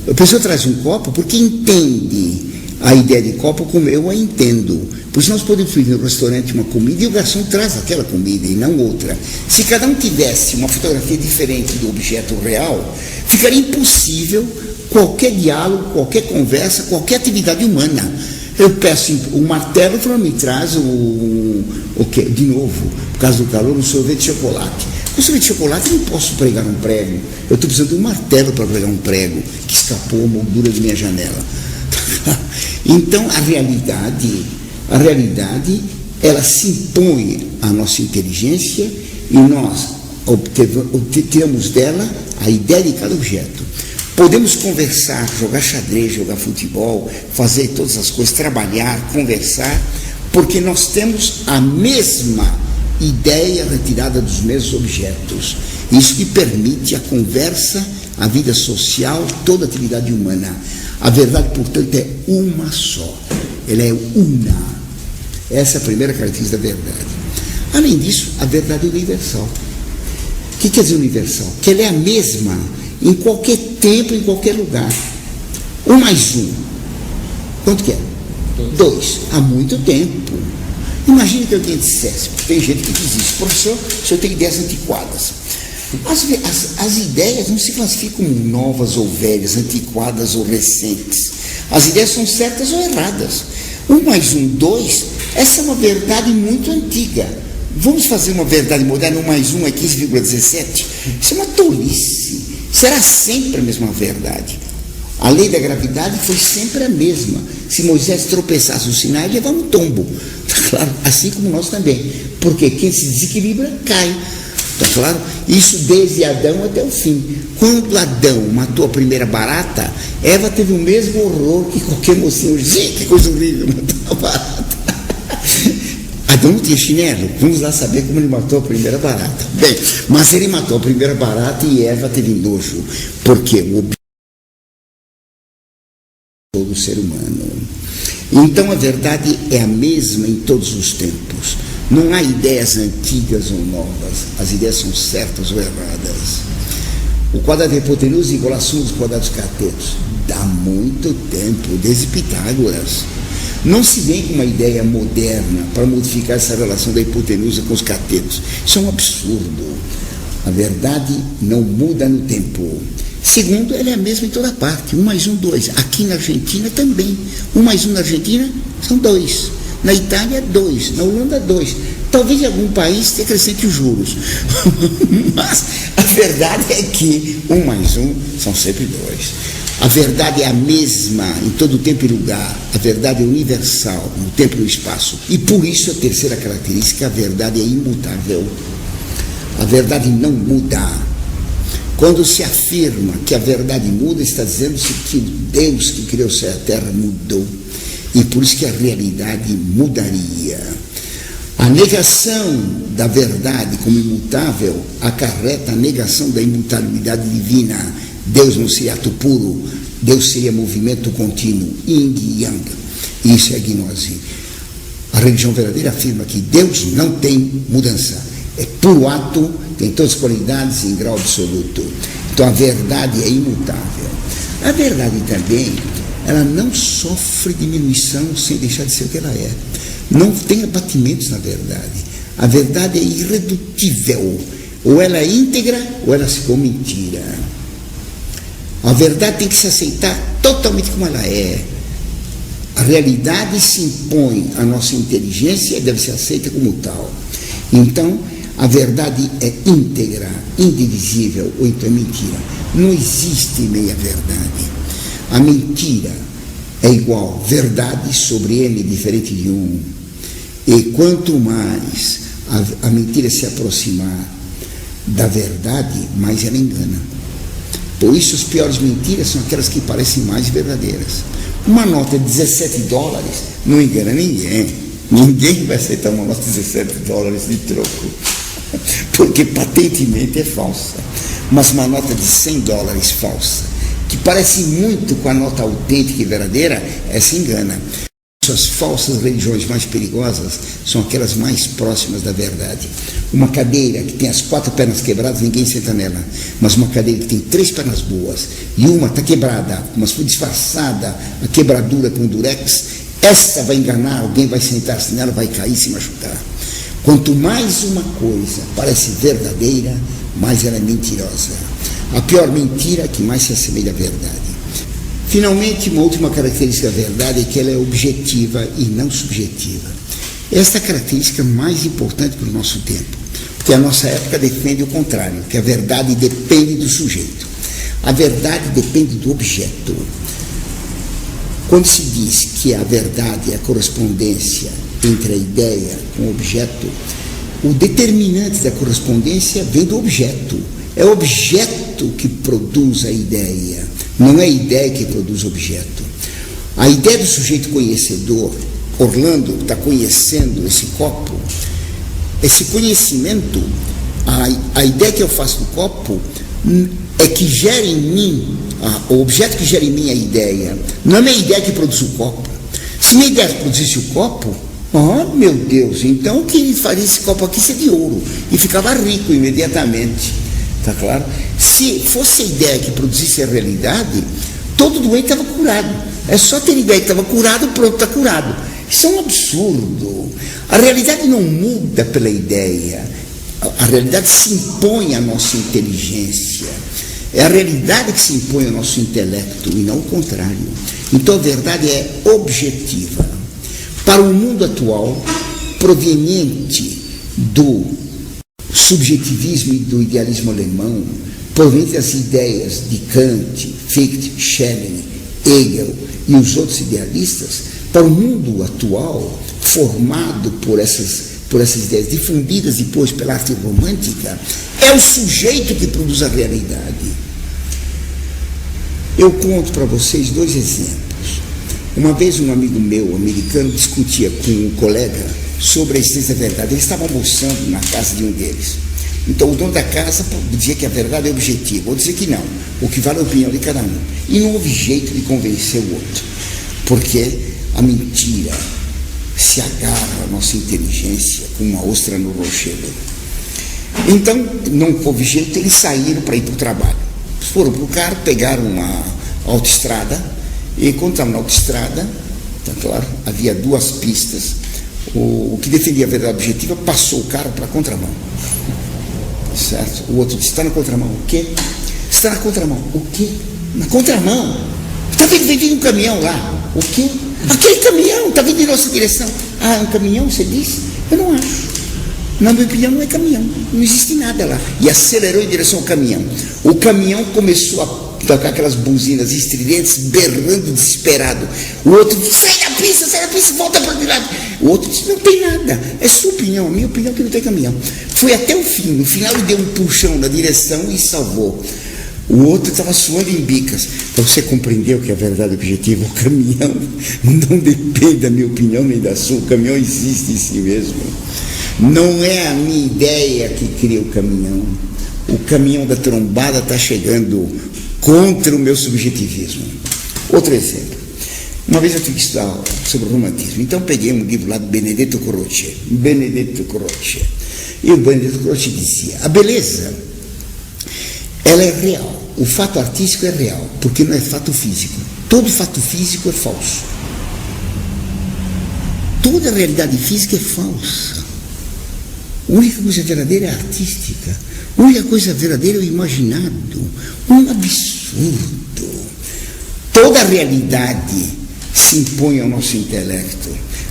A pessoa traz um copo porque entende a ideia de copo como eu a entendo. Por isso nós podemos pedir no restaurante uma comida e o garçom traz aquela comida e não outra. Se cada um tivesse uma fotografia diferente do objeto real, ficaria impossível qualquer diálogo, qualquer conversa, qualquer atividade humana. Eu peço um martelo para me traz o quê? De novo, por causa do calor, um sorvete de chocolate. Com sorvete de chocolate eu não posso pregar um prego. Eu estou precisando de um martelo para pregar um prego que escapou a moldura de minha janela. Então a realidade, ela se impõe à nossa inteligência e nós tiramos dela a ideia de cada objeto. Podemos conversar, jogar xadrez, jogar futebol, fazer todas as coisas, trabalhar, conversar, porque nós temos a mesma ideia retirada dos mesmos objetos. Isso que permite a conversa, a vida social, toda a atividade humana. A verdade, portanto, é uma só. Ela é una. Essa é a primeira característica da verdade. Além disso, a verdade é universal. O que quer dizer universal? Que ela é a mesma em qualquer tempo, em qualquer lugar. 1 mais 1. Quanto que é? 2. Há muito tempo. Imagine que alguém dissesse, tem gente que diz isso, professor, o senhor tem ideias antiquadas. As ideias não se classificam como novas ou velhas, antiquadas ou recentes. As ideias são certas ou erradas. 1 mais 1, 2, essa é uma verdade muito antiga. Vamos fazer uma verdade moderna, 1 mais 1 é 15,17? Isso é uma tolice. Será sempre a mesma verdade. A lei da gravidade foi sempre a mesma. Se Moisés tropeçasse no Sinai, ele levava um tombo. Tá claro? Assim como nós também. Porque quem se desequilibra, cai. Tá claro? Isso desde Adão até o fim. Quando Adão matou a primeira barata, Eva teve o mesmo horror que qualquer mocinho. Gente, que coisa horrível, matar uma barata. Adão não tinha chinelo. Vamos lá saber como ele matou a primeira barata. Bem, mas ele matou a primeira barata e Eva teve nojo. Porque o objetivo do ser humano. Então a verdade é a mesma em todos os tempos. Não há ideias antigas ou novas. As ideias são certas ou erradas. O quadrado da hipotenusa igual a suma dos quadrados catetos. Dá muito tempo, desde Pitágoras. Não se vem com uma ideia moderna para modificar essa relação da hipotenusa com os catetos. Isso é um absurdo. A verdade não muda no tempo. Segundo, ela é a mesma em toda parte. 1 mais 1, 2. Aqui na Argentina também. 1 mais 1 na Argentina são 2. Na Itália, 2. Na Holanda, 2. Talvez em algum país te acrescente os juros. Mas a verdade é que 1 mais 1 são sempre 2. A verdade é a mesma em todo tempo e lugar. A verdade é universal no tempo e no espaço. E por isso a terceira característica, a verdade é imutável. A verdade não muda. Quando se afirma que a verdade muda, está dizendo-se que Deus que criou o céu e a terra mudou. E por isso que a realidade mudaria. A negação da verdade como imutável acarreta a negação da imutabilidade divina. Deus não seria ato puro, Deus seria movimento contínuo, yin e yang. Isso é a gnose. A religião verdadeira afirma que Deus não tem mudança. É puro ato, tem todas as qualidades em grau absoluto. Então a verdade é imutável. A verdade também, ela não sofre diminuição sem deixar de ser o que ela é. Não tem abatimentos na verdade. A verdade é irredutível. Ou ela é íntegra, ou ela se come mentira. A verdade tem que se aceitar totalmente como ela é. A realidade se impõe à nossa inteligência e deve ser aceita como tal. Então, a verdade é íntegra, indivisível, ou então é mentira. Não existe meia verdade. A mentira é igual verdade sobre N diferente de 1. E quanto mais a mentira se aproximar da verdade, mais ela engana. Por isso, as piores mentiras são aquelas que parecem mais verdadeiras. Uma nota de $17 não engana ninguém. Ninguém vai aceitar uma nota de $17 de troco, porque patentemente é falsa. Mas uma nota de $100 falsa que parece muito com a nota autêntica e verdadeira, essa engana. As falsas religiões mais perigosas são aquelas mais próximas da verdade. Uma cadeira que tem as 4 pernas quebradas, ninguém senta nela. Mas uma cadeira que tem 3 pernas boas e uma está quebrada, mas foi disfarçada a quebradura com durex, esta vai enganar, alguém vai sentar-se nela, vai cair e se machucar. Quanto mais uma coisa parece verdadeira, mais ela é mentirosa. A pior mentira é que mais se assemelha à verdade. Finalmente, uma última característica da verdade é que ela é objetiva e não subjetiva. Esta é a característica mais importante para o nosso tempo, porque a nossa época defende o contrário, que a verdade depende do sujeito. A verdade depende do objeto. Quando se diz que a verdade é a correspondência entre a ideia com o objeto, o determinante da correspondência vem do objeto. É o objeto que produz a ideia, não é a ideia que produz o objeto. A ideia do sujeito conhecedor, Orlando está conhecendo esse copo, esse conhecimento, a ideia que eu faço do copo é que gera em mim, o objeto que gera em mim a ideia, não é a minha ideia que produz o copo. Se minha ideia produzisse o copo, oh meu Deus, então quem faria esse copo aqui ser de ouro e ficava rico imediatamente. Está claro? Se fosse a ideia que produzisse a realidade, todo doente estava curado. É só ter ideia que estava curado, pronto, está curado. Isso é um absurdo. A realidade não muda pela ideia. A realidade se impõe à nossa inteligência. É a realidade que se impõe ao nosso intelecto e não o contrário. Então a verdade é objetiva. Para o mundo atual, proveniente do subjetivismo e do idealismo alemão, proveniente das ideias de Kant, Fichte, Schelling, Hegel e os outros idealistas, para o mundo atual, formado por essas ideias difundidas depois pela arte romântica, é o sujeito que produz a realidade. Eu conto para vocês 2 exemplos. Uma vez um amigo meu, americano, discutia com um colega sobre a existência da verdade. Eles estavam almoçando na casa de um deles. Então o dono da casa dizia que a verdade é objetiva, ou dizia que não, o que vale a opinião de cada um. E não houve jeito de convencer o outro, porque a mentira se agarra à nossa inteligência como uma ostra no rochedo. Então não houve jeito, eles saíram para ir para o trabalho. Foram para o carro, pegaram uma autoestrada, e quando estavam na autoestrada, tá claro, havia 2 pistas. O que defendia a verdade objetiva passou o carro para a contramão. Certo? O outro disse: está na contramão. O quê? Está na contramão. O quê? Na contramão. Está vindo um caminhão lá. O quê? Aquele caminhão está vindo em nossa direção. Ah, é um caminhão, você disse? Eu não acho. Na minha opinião, não é caminhão. Não existe nada lá. E acelerou em direção ao caminhão. O caminhão começou a tocar aquelas buzinas estridentes, berrando desesperado. O outro disse: sai da pista, volta para o lado. O outro disse: não tem nada, é sua opinião, a minha opinião é que não tem caminhão. Foi até o fim, no final ele deu um puxão na direção e salvou. O outro estava suando em bicas. Então você compreendeu que a verdade objetiva, o caminhão não depende da minha opinião nem da sua, o caminhão existe em si mesmo. Não é a minha ideia que cria o caminhão. O caminhão da trombada está chegando contra o meu subjetivismo. Outro exemplo. Uma vez eu tive que estudar sobre o romantismo. Então peguei um livro lá do Benedetto Croce. E o Benedetto Croce dizia: a beleza, ela é real. O fato artístico é real, porque não é fato físico. Todo fato físico é falso. Toda a realidade física é falsa. A única coisa verdadeira é artística. A única coisa verdadeira é o imaginado. Um absurdo. Toda a realidade se impõe ao nosso intelecto.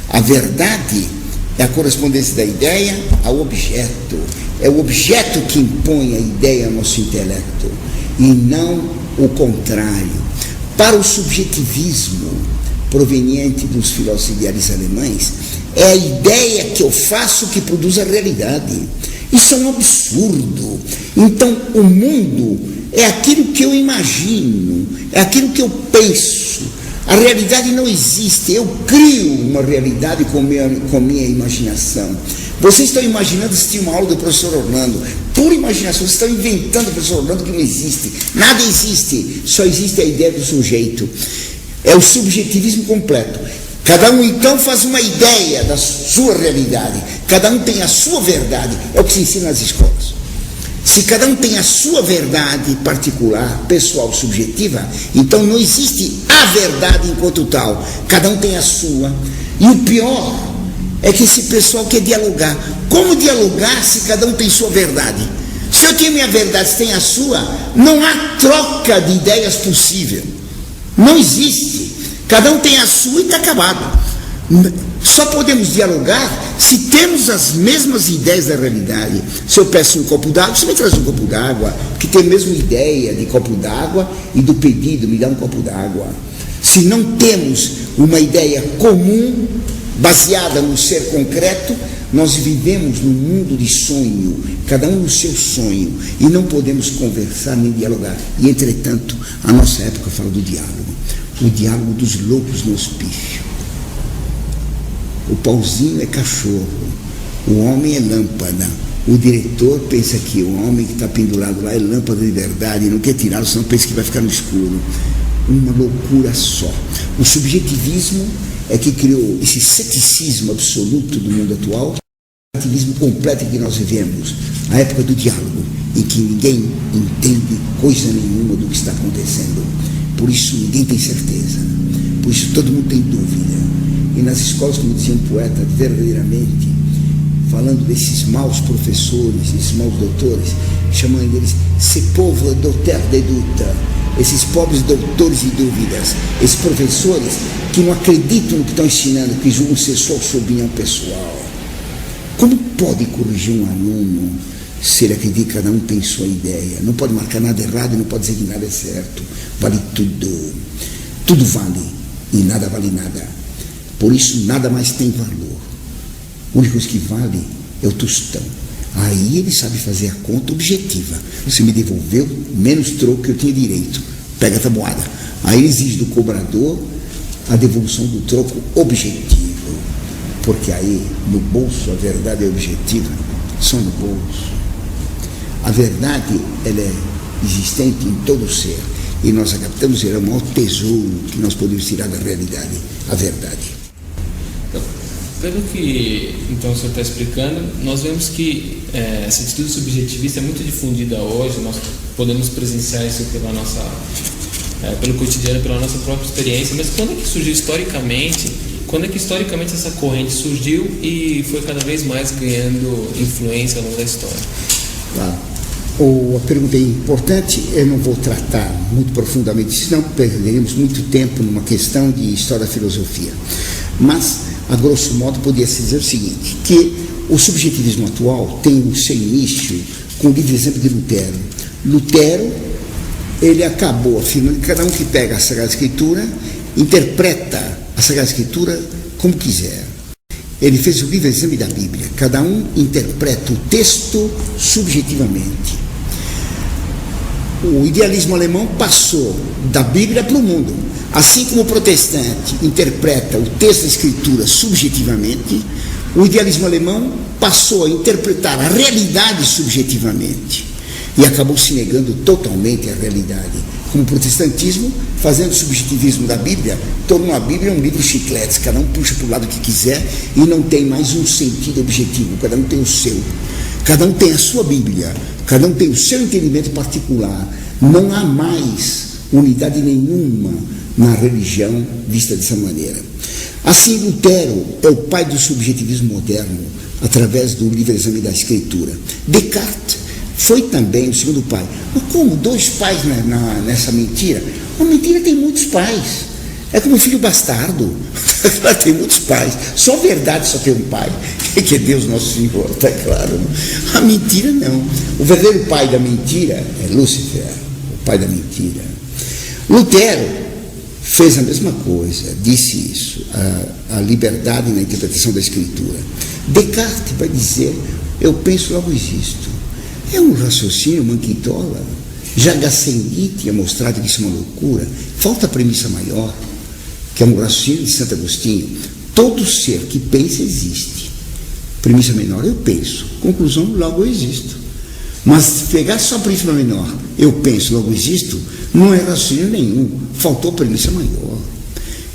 A verdade é a correspondência da ideia ao objeto. É o objeto que impõe a ideia ao nosso intelecto, e não o contrário. Para o subjetivismo proveniente dos filósofos idealistas alemães, é a ideia que eu faço que produz a realidade. Isso é um absurdo. Então, o mundo é aquilo que eu imagino, é aquilo que eu penso. A realidade não existe, eu crio uma realidade com minha imaginação. Vocês estão imaginando assistir uma aula do professor Orlando, pura imaginação, vocês estão inventando o professor Orlando que não existe. Nada existe, só existe a ideia do sujeito. É o subjetivismo completo. Cada um então faz uma ideia da sua realidade, cada um tem a sua verdade, é o que se ensina nas escolas. Se cada um tem a sua verdade particular, pessoal, subjetiva, então não existe a verdade enquanto tal, cada um tem a sua. E o pior é que esse pessoal quer dialogar. Como dialogar se cada um tem sua verdade? Se eu tenho minha verdade, se tem a sua, não há troca de ideias possível. Não existe. Cada um tem a sua e está acabado. Só podemos dialogar se temos as mesmas ideias da realidade. Se eu peço um copo d'água, você me traz um copo d'água, que tem a mesma ideia de copo d'água e do pedido, me dá um copo d'água. Se não temos uma ideia comum, baseada no ser concreto, nós vivemos num mundo de sonho, cada um no seu sonho, e não podemos conversar nem dialogar. E, entretanto, a nossa época fala do diálogo, o diálogo dos loucos no hospício. O pauzinho é cachorro, o homem é lâmpada. O diretor pensa que o homem que está pendurado lá é lâmpada de verdade, e não quer tirá-lo, senão pensa que vai ficar no escuro. Uma loucura só. O subjetivismo é que criou esse ceticismo absoluto do mundo atual, o ativismo completo em que nós vivemos, a época do diálogo, em que ninguém entende coisa nenhuma do que está acontecendo. Por isso ninguém tem certeza, por isso todo mundo tem dúvida. E nas escolas, como dizia um poeta, verdadeiramente, falando desses maus professores, esses maus doutores, chamando eles "ce pauvre docteur de doute", esses pobres doutores de dúvidas, esses professores que não acreditam no que estão ensinando, que julgam ser só sua opinião pessoal. Como pode corrigir um aluno se ele acredita que cada um tem sua ideia? Não pode marcar nada errado e não pode dizer que nada é certo. Vale tudo. Tudo vale e nada vale nada. Por isso nada mais tem valor. O único que vale é o tostão. Aí ele sabe fazer a conta objetiva. Você me devolveu menos troco que eu tinha direito. Pega a tabuada. Aí exige do cobrador a devolução do troco objetivo. Porque aí, no bolso, a verdade é objetiva. Só no bolso. A verdade, ela é existente em todo o ser. E nós a captamos, é o maior tesouro que nós podemos tirar da realidade. A verdade. Pelo que então o senhor está explicando, nós vemos que essa atitude subjetivista é muito difundida hoje, nós podemos presenciar isso pelo cotidiano, pela nossa própria experiência, mas quando é que surgiu historicamente, essa corrente surgiu e foi cada vez mais ganhando influência ao longo da história? A pergunta é importante, eu não vou tratar muito profundamente, senão perderíamos muito tempo numa questão de história da filosofia, mas a grosso modo, podia-se dizer o seguinte, que o subjetivismo atual tem o seu início com o livre exemplo de Lutero. Lutero, ele acabou afirmando que cada um que pega a Sagrada Escritura, interpreta a Sagrada Escritura como quiser. Ele fez o livre exemplo da Bíblia. Cada um interpreta o texto subjetivamente. O idealismo alemão passou da Bíblia para o mundo. Assim como o protestante interpreta o texto da Escritura subjetivamente, o idealismo alemão passou a interpretar a realidade subjetivamente e acabou se negando totalmente à realidade. Como o protestantismo, fazendo o subjetivismo da Bíblia, tornou a Bíblia um livro chiclete, cada um puxa para o lado que quiser e não tem mais um sentido objetivo, cada um tem o seu. Cada um tem a sua Bíblia, cada um tem o seu entendimento particular. Não há mais unidade nenhuma na religião vista dessa maneira. Assim, Lutero é o pai do subjetivismo moderno, através do livre exame da Escritura. Descartes foi também o segundo pai. Mas como? Dois pais nessa mentira? Uma mentira tem muitos pais. É como um filho bastardo. Ela tem muitos pais. Só a verdade só tem um pai, que é Deus Nosso Senhor, está claro. A mentira não. O verdadeiro pai da mentira é Lúcifer, o pai da mentira. Lutero fez a mesma coisa, disse isso, a liberdade na interpretação da Escritura. Descartes vai dizer, eu penso, logo existo. É um raciocínio manquitola. Já Gassendi tinha mostrado que isso é uma loucura. Falta a premissa maior, que é um raciocínio de Santo Agostinho. Todo ser que pensa existe. Premissa menor, eu penso. Conclusão, logo eu existo. Mas pegar só a premissa menor, eu penso, logo existo, não é raciocínio nenhum. Faltou premissa maior.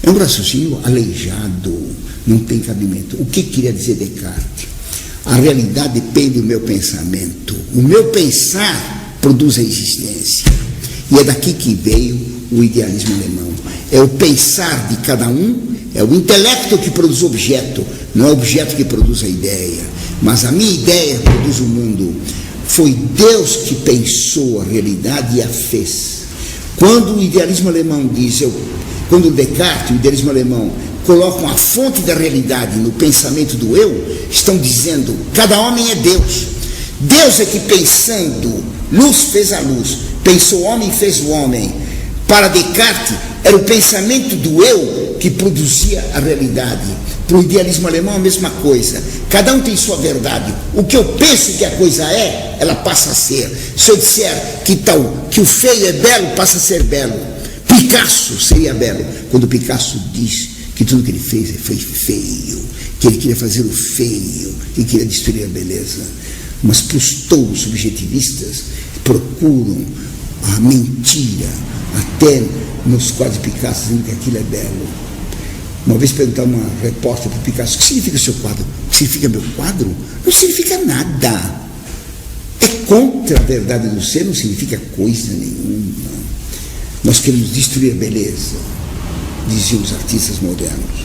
É um raciocínio aleijado, não tem cabimento. O que queria dizer Descartes? A realidade depende do meu pensamento. O meu pensar produz a existência. E é daqui que veio o idealismo alemão. É o pensar de cada um, é o intelecto que produz o objeto, não é o objeto que produz a ideia. Mas a minha ideia produz o mundo. Foi Deus que pensou a realidade e a fez. Quando o idealismo alemão diz, quando Descartes, o idealismo alemão, colocam a fonte da realidade no pensamento do eu, estão dizendo, cada homem é Deus. Deus é que pensando, luz fez a luz, pensou o homem e fez o homem. Para Descartes, era o pensamento do eu que produzia a realidade. Para o idealismo alemão, a mesma coisa. Cada um tem sua verdade. O que eu penso que a coisa é, ela passa a ser. Se eu disser que o feio é belo, passa a ser belo. Picasso seria belo. Quando Picasso diz que tudo que ele fez foi feio, que ele queria fazer o feio e queria destruir a beleza. Mas para os tolos subjetivistas, procuram a mentira, até nos quadros de Picasso, dizendo que aquilo é belo. Uma vez perguntar uma repórter para o Picasso, o que significa o seu quadro? O que significa meu quadro? Não significa nada. É contra a verdade do ser, não significa coisa nenhuma. Nós queremos destruir a beleza, diziam os artistas modernos.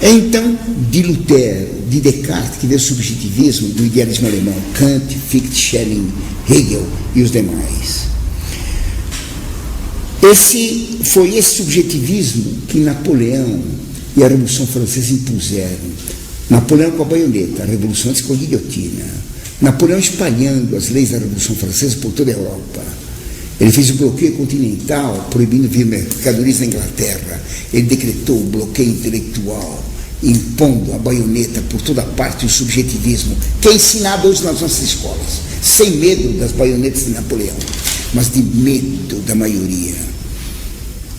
É então de Lutero, de Descartes, que veio o subjetivismo do idealismo alemão, Kant, Fichte, Schelling, Hegel e os demais. Foi esse subjetivismo que Napoleão e a Revolução Francesa impuseram. Napoleão com a baioneta, a Revolução com a guilhotina. Napoleão espalhando as leis da Revolução Francesa por toda a Europa. Ele fez o bloqueio continental, proibindo vir mercadorias na Inglaterra. Ele decretou o bloqueio intelectual, impondo a baioneta por toda parte, o subjetivismo, que é ensinado hoje nas nossas escolas, sem medo das baionetas de Napoleão, mas de medo da maioria.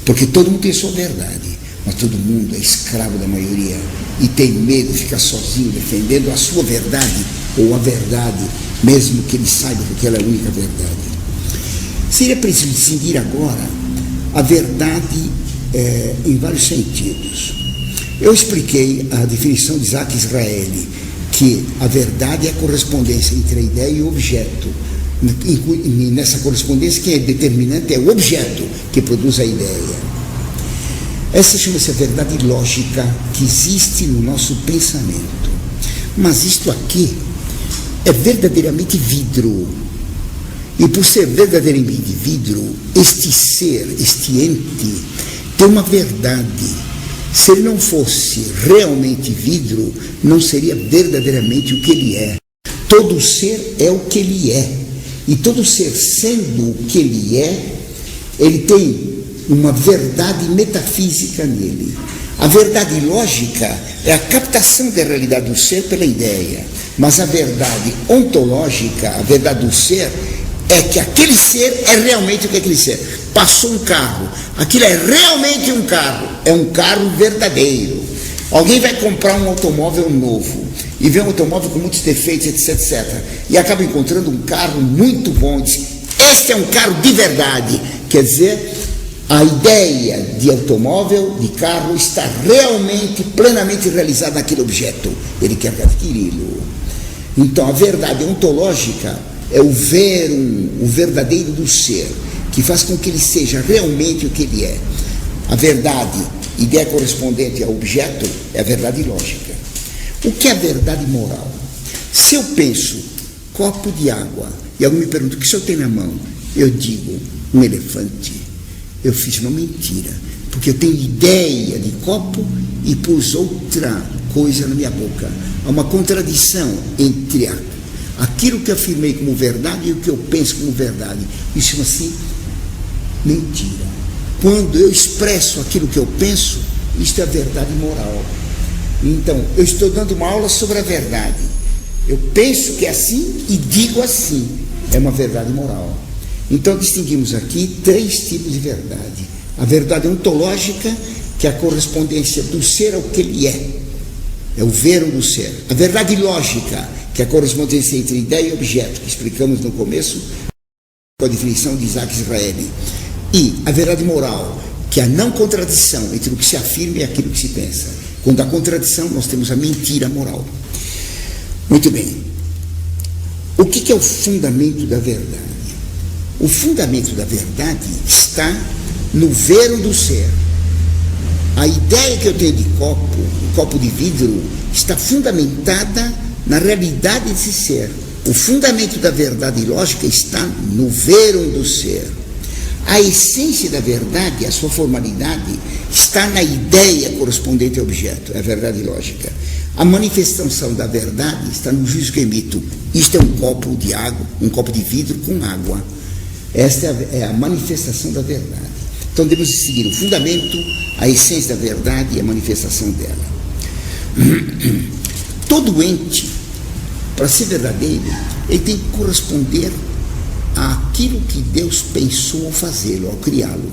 Porque todo mundo tem sua verdade, mas todo mundo é escravo da maioria e tem medo de ficar sozinho defendendo a sua verdade ou a verdade, mesmo que ele saiba que ela é a única verdade. Seria preciso distinguir agora a verdade em vários sentidos. Eu expliquei a definição de Isaac Israeli, que a verdade é a correspondência entre a ideia e o objeto. Nessa correspondência, quem é determinante é o objeto que produz a ideia. Essa chama-se a verdade lógica que existe no nosso pensamento. Mas isto aqui é verdadeiramente vidro. E por ser verdadeiramente vidro, este ser, este ente, tem uma verdade. Se ele não fosse realmente vidro, não seria verdadeiramente o que ele é. Todo ser é o que ele é. E todo ser sendo o que ele é, ele tem uma verdade metafísica nele. A verdade lógica é a captação da realidade do ser pela ideia. Mas a verdade ontológica, a verdade do ser, é que aquele ser é realmente o que é aquele ser. Passou um carro, aquilo é realmente um carro, é um carro verdadeiro. Alguém vai comprar um automóvel novo e vê um automóvel com muitos defeitos, etc, etc, e acaba encontrando um carro muito bom, diz, este é um carro de verdade. Quer dizer, a ideia de automóvel, de carro, está realmente, plenamente realizada naquele objeto. Ele quer adquiri-lo. Então, a verdade ontológica é o verum, o verdadeiro do ser, que faz com que ele seja realmente o que ele é. A verdade, ideia correspondente ao objeto, é a verdade lógica. O que é a verdade moral? Se eu penso copo de água e alguém me pergunta o que o senhor tem na mão, eu digo um elefante. Eu fiz uma mentira, porque eu tenho ideia de copo e pus outra coisa na minha boca. Há uma contradição entre aquilo que eu afirmei como verdade e o que eu penso como verdade. Isso chama-se mentira. Quando eu expresso aquilo que eu penso, isto é a verdade moral. Então, eu estou dando uma aula sobre a verdade. Eu penso que é assim e digo assim. É uma verdade moral. Então, distinguimos aqui 3 tipos de verdade. A verdade ontológica, que é a correspondência do ser ao que ele é. é o vero do ser. A verdade lógica, que é a correspondência entre ideia e objeto, que explicamos no começo, com a definição de Isaac Israeli. E a verdade moral, que é a não contradição entre o que se afirma e aquilo que se pensa. Quando há contradição, nós temos a mentira moral. Muito bem. O que é o fundamento da verdade? O fundamento da verdade está no vero do ser. A ideia que eu tenho de copo de vidro, está fundamentada na realidade desse ser. O fundamento da verdade lógica está no vero do ser. A essência da verdade, a sua formalidade, está na ideia correspondente ao objeto, é a verdade lógica. A manifestação da verdade está no juízo que emito. Isto é um copo de água, um copo de vidro com água. Esta é a manifestação da verdade. Então devemos seguir o fundamento, a essência da verdade e a manifestação dela. Todo ente, para ser verdadeiro, ele tem que corresponder àquilo que Deus pensou ao fazê-lo, ao criá-lo.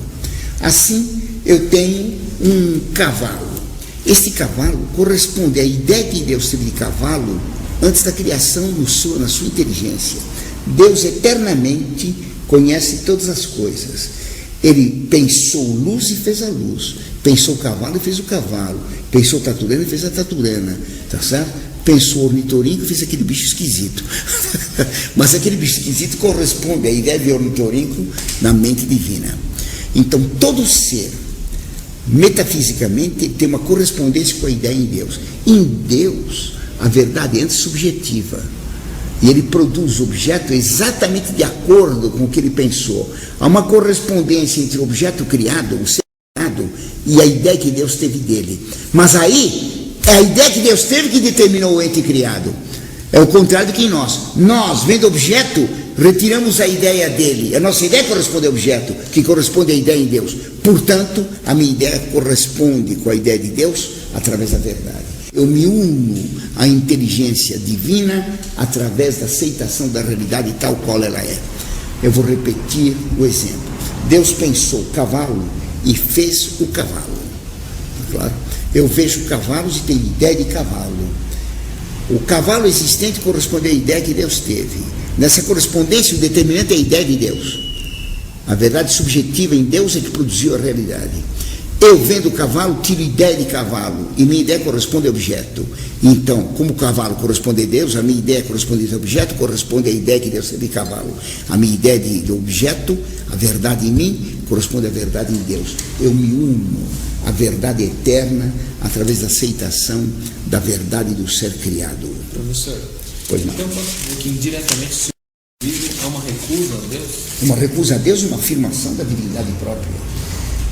Assim, eu tenho um cavalo. Este cavalo corresponde à ideia que Deus teve de cavalo antes da criação na sua inteligência. Deus eternamente conhece todas as coisas. Ele pensou luz e fez a luz. Pensou o cavalo e fez o cavalo. Pensou taturana e fez a taturana. Tá certo? Pensou ornitorrinco e fez aquele bicho esquisito. Mas aquele bicho esquisito corresponde à ideia de ornitorrinco na mente divina. Então, todo ser, metafisicamente, tem uma correspondência com a ideia em Deus. Em Deus, a verdade é antissubjetiva. E ele produz o objeto exatamente de acordo com o que ele pensou. Há uma correspondência entre o objeto criado, o ser criado, e a ideia que Deus teve dele. Mas aí, é a ideia que Deus teve que determinou o ente criado. É o contrário do que em nós. Nós, vendo o objeto, retiramos a ideia dele. A nossa ideia corresponde ao objeto, que corresponde à ideia em Deus. Portanto, a minha ideia corresponde com a ideia de Deus através da verdade. Eu me uno à inteligência divina através da aceitação da realidade tal qual ela é. Eu vou repetir o exemplo. Deus pensou o cavalo e fez o cavalo. Claro? Eu vejo cavalos e tenho ideia de cavalo. O cavalo existente corresponde à ideia que Deus teve. Nessa correspondência, o determinante é a ideia de Deus. A verdade subjetiva em Deus é que produziu a realidade. Eu vendo o cavalo, tiro ideia de cavalo, e minha ideia corresponde ao objeto. Então, como o cavalo corresponde a Deus, a minha ideia corresponde ao objeto, corresponde à ideia que Deus teve de cavalo. A minha ideia de objeto, a verdade em mim, corresponde à verdade em Deus. Eu me uno à verdade eterna através da aceitação da verdade do ser criado. Professor, pois não. Então, que indiretamente há uma recusa a Deus? Uma recusa a Deus e uma afirmação da divindade própria.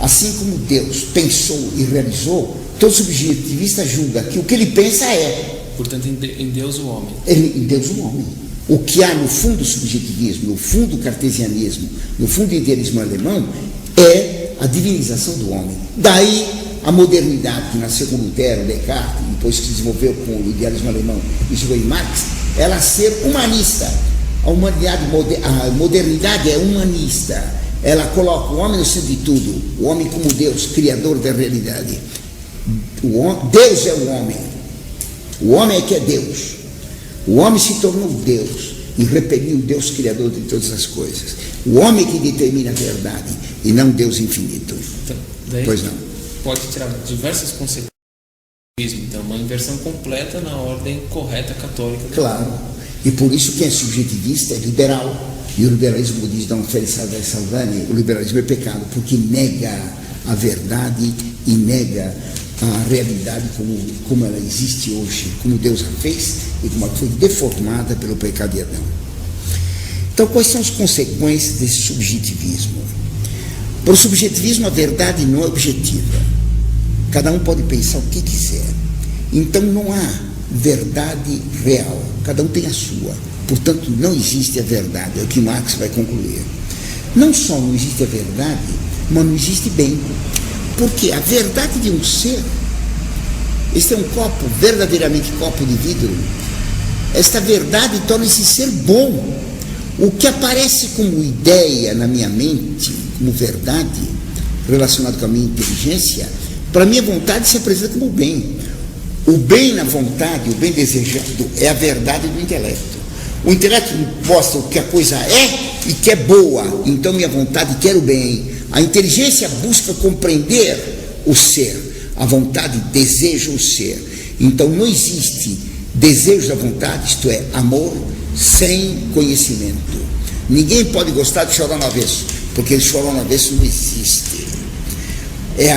Assim como Deus pensou e realizou, todo subjetivista julga que o que ele pensa é. Portanto, em Deus o homem. Em Deus o homem. O que há no fundo do subjetivismo, no fundo do cartesianismo, no fundo do idealismo alemão, é a divinização do homem. Daí a modernidade, que nasceu com Lutero, Descartes, depois que se desenvolveu com o idealismo alemão e chegou em Marx, ela ser humanista. A modernidade é humanista. Ela coloca o homem no centro de tudo, o homem como Deus, criador da realidade. Deus é o homem é que é Deus. O homem se tornou Deus e repeliu o Deus criador de todas as coisas. O homem que determina a verdade e não Deus infinito. Então, daí pois não. Pode tirar diversas consequências. Então, uma inversão completa na ordem correta católica. Claro. E por isso quem é subjetivista é liberal. E o liberalismo, como diz Dom Félix Salvani, o liberalismo é pecado, porque nega a verdade e nega a realidade como ela existe hoje, como Deus a fez e como ela foi deformada pelo pecado de Adão. Então, quais são as consequências desse subjetivismo? Para o subjetivismo, a verdade não é objetiva. Cada um pode pensar o que quiser. Então, não há verdade real. Cada um tem a sua. Portanto, não existe a verdade, é o que Marx vai concluir. Não só não existe a verdade, mas não existe bem. Porque a verdade de um ser, este é um copo, verdadeiramente copo de vidro, esta verdade torna esse ser bom. O que aparece como ideia na minha mente, como verdade, relacionado com a minha inteligência, para a minha vontade se apresenta como bem. O bem na vontade, o bem desejado, é a verdade do intelecto. O intelecto mostra o que a coisa é e que é boa, então minha vontade quer o bem. A inteligência busca compreender o ser, a vontade deseja o ser. Então não existe desejo da vontade, isto é, amor, sem conhecimento. Ninguém pode gostar de chorar no avesso, porque chorar no avesso não existe. É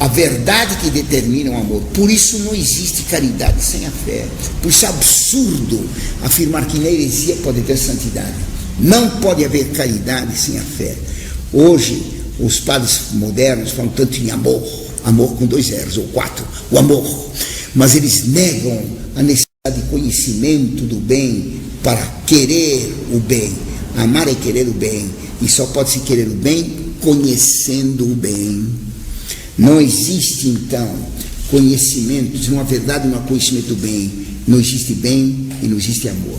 a verdade que determina o amor. Por isso não existe caridade sem a fé. Por isso é absurdo afirmar que na heresia pode ter santidade. Não pode haver caridade sem a fé. Hoje, os padres modernos falam tanto em amor, amor com 2 R's ou 4, o amor, mas eles negam a necessidade de conhecimento do bem para querer o bem. Amar é querer o bem, e só pode se querer o bem conhecendo o bem. Não existe, então, conhecimento, se não há verdade, não há conhecimento do bem. Não existe bem e não existe amor.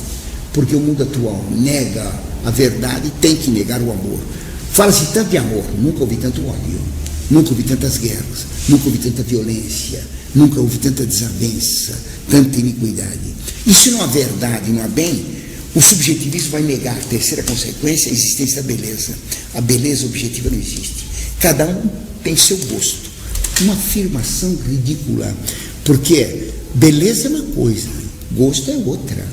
Porque o mundo atual nega a verdade e tem que negar o amor. Fala-se tanto de amor, nunca ouvi tanto ódio, nunca ouvi tantas guerras, nunca ouvi tanta violência, nunca ouvi tanta desavença, tanta iniquidade. E se não há verdade, não há bem, o subjetivismo vai negar a terceira consequência, a existência da beleza. A beleza objetiva não existe. Cada um tem seu gosto. Uma afirmação ridícula, porque beleza é uma coisa, gosto é outra.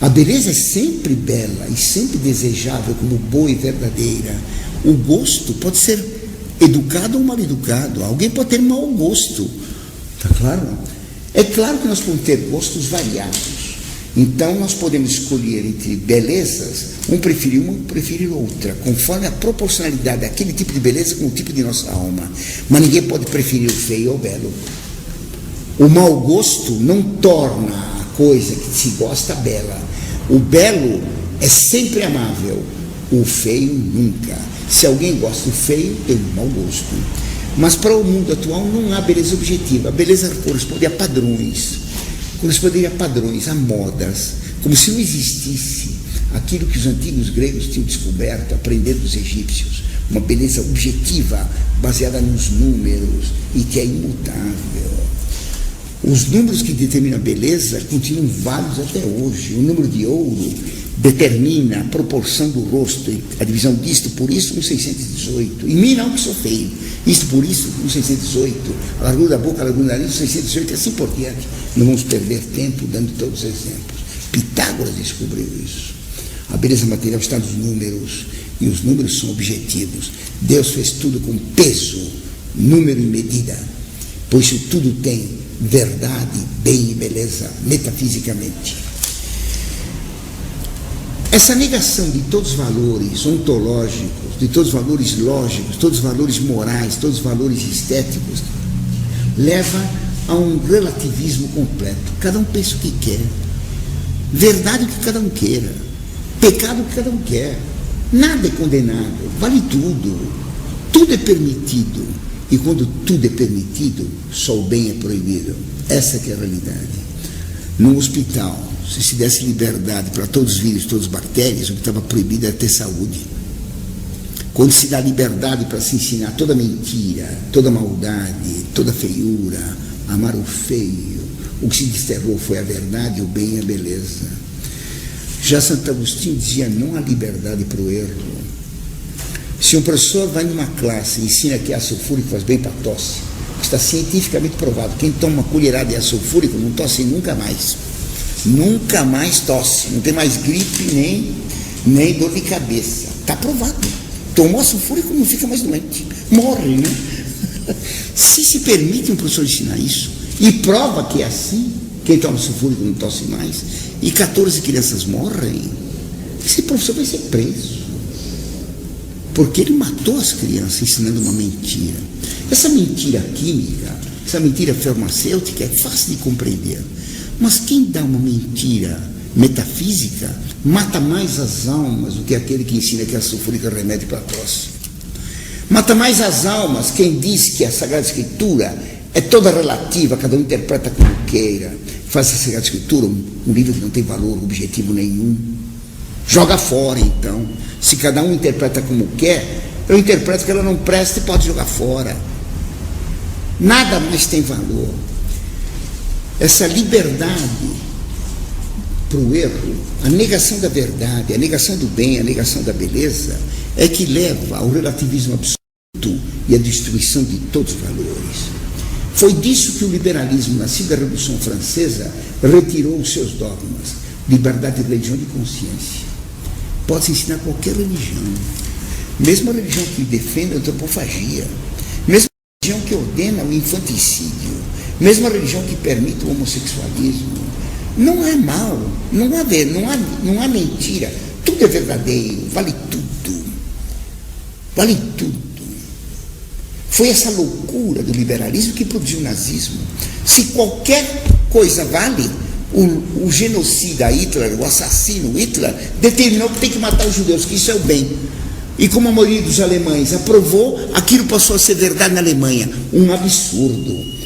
A beleza é sempre bela e sempre desejável como boa e verdadeira. O gosto pode ser educado ou mal educado. Alguém pode ter mau gosto, está claro? É claro que nós podemos ter gostos variados. Então nós podemos escolher entre belezas, um preferir uma, um preferir outra, conforme a proporcionalidade daquele tipo de beleza com o tipo de nossa alma. Mas ninguém pode preferir o feio ou o belo. O mau gosto não torna a coisa que se gosta bela. O belo é sempre amável, o feio nunca. Se alguém gosta do feio, tem um mau gosto. Mas para o mundo atual não há beleza objetiva. A beleza corresponde a padrões. Corresponderia a padrões, a modas, como se não existisse aquilo que os antigos gregos tinham descoberto, aprendendo dos egípcios, uma beleza objetiva, baseada nos números e que é imutável. Os números que determinam a beleza continuam válidos até hoje. O número de ouro determina a proporção do rosto, a divisão disto por isso, 1618. Em mim não, que sou feio. Isto por isso, 1618. A largura da boca, a largura do nariz, 1618, e assim por diante. Não vamos perder tempo dando todos os exemplos. Pitágoras descobriu isso. A beleza material está nos números, e os números são objetivos. Deus fez tudo com peso, número e medida. Pois isso tudo tem verdade, bem e beleza, metafisicamente. Essa negação de todos os valores ontológicos, de todos os valores lógicos, todos os valores morais, todos os valores estéticos, leva a um relativismo completo. Cada um pensa o que quer, verdade o que cada um queira, pecado o que cada um quer. Nada é condenado, vale tudo, tudo é permitido. E quando tudo é permitido, só o bem é proibido. Essa que é a realidade. Num hospital, se desse liberdade para todos os vírus, todas as bactérias, o que estava proibido era ter saúde. Quando se dá liberdade para se ensinar toda mentira, toda maldade, toda feiura, amar o feio, o que se desterrou foi a verdade, o bem e a beleza. Já Santo Agostinho dizia, não há liberdade para o erro. Se um professor vai numa classe e ensina que ácido sulfúrico faz bem para a tosse, está cientificamente provado. Quem toma uma colherada de ácido sulfúrico não tosse nunca mais. Nunca mais tosse. Não tem mais gripe nem dor de cabeça. Está provado. Tomou ácido sulfúrico não fica mais doente. Morre, né? Se permite um professor ensinar isso e prova que é assim, quem toma sulfúrico não tosse mais, e 14 crianças morrem, esse professor vai ser preso. Porque ele matou as crianças ensinando uma mentira. Essa mentira química, essa mentira farmacêutica é fácil de compreender. Mas quem dá uma mentira metafísica mata mais as almas do que aquele que ensina que a sulfúrica é remédio para a tosse. Mata mais as almas quem diz que a Sagrada Escritura é toda relativa, cada um interpreta como queira. Faz a Sagrada Escritura um livro que não tem valor objetivo nenhum. Joga fora, então. Se cada um interpreta como quer, eu interpreto que ela não presta e pode jogar fora. Nada mais tem valor. essa liberdade para o erro, a negação da verdade, a negação do bem, a negação da beleza, é que leva ao relativismo absoluto e à destruição de todos os valores. Foi disso que o liberalismo, nascido da Revolução Francesa, retirou os seus dogmas: liberdade de religião e de consciência. Pode-se ensinar qualquer religião, mesmo a religião que defende a antropofagia, mesmo a religião que ordena o infanticídio, mesmo a religião que permite o homossexualismo. Não é mal, não há mentira, tudo é verdadeiro, vale tudo. Vale tudo. Foi essa loucura do liberalismo que produziu o nazismo. Se qualquer coisa vale, o genocida Hitler, o assassino Hitler, determinou que tem que matar os judeus, que isso é o bem. E como a maioria dos alemães aprovou, aquilo passou a ser verdade na Alemanha. Um absurdo.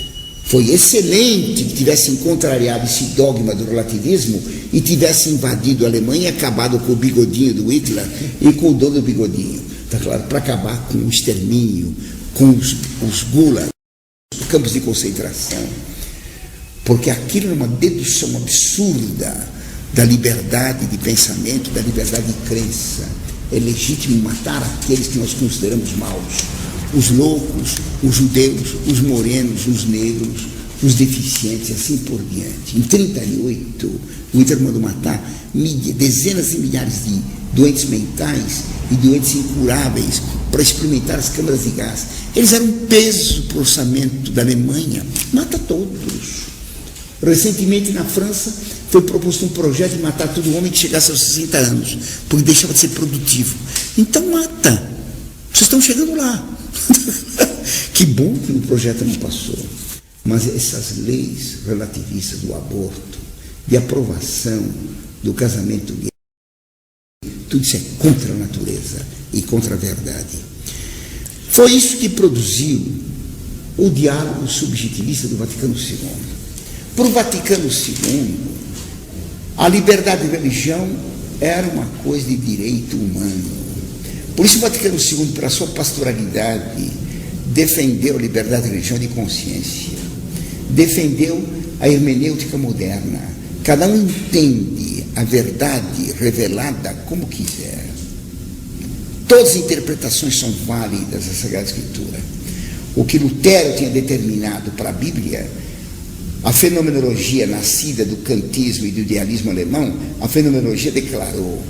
Foi excelente que tivesse contrariado esse dogma do relativismo e tivesse invadido a Alemanha e acabado com o bigodinho do Hitler e com o dono do bigodinho. Tá claro? Para acabar com o extermínio, com os gulag, os campos de concentração. Porque aquilo era uma dedução absurda da liberdade de pensamento, da liberdade de crença. É legítimo matar aqueles que nós consideramos maus. Os loucos, os judeus, os morenos, os negros, os deficientes, assim por diante. Em 1938, o Hitler mandou matar dezenas de milhares de doentes mentais e doentes incuráveis para experimentar as câmaras de gás. Eles eram um peso para o orçamento da Alemanha. Mata todos. Recentemente, na França, foi proposto um projeto de matar todo homem que chegasse aos 60 anos, porque deixava de ser produtivo. Então mata. Vocês estão chegando lá. Que bom que o projeto não passou. Mas essas leis relativistas do aborto, de aprovação do casamento gay, tudo isso é contra a natureza e contra a verdade. Foi isso que produziu o diálogo subjetivista do Vaticano II. Para o Vaticano II, a liberdade de religião era uma coisa de direito humano. Por isso o Vaticano II, pela sua pastoralidade, defendeu a liberdade de religião e de consciência. Defendeu a hermenêutica moderna. Cada um entende a verdade revelada como quiser. Todas as interpretações são válidas da Sagrada Escritura. O que Lutero tinha determinado para a Bíblia, a fenomenologia nascida do kantismo e do idealismo alemão, a fenomenologia declarou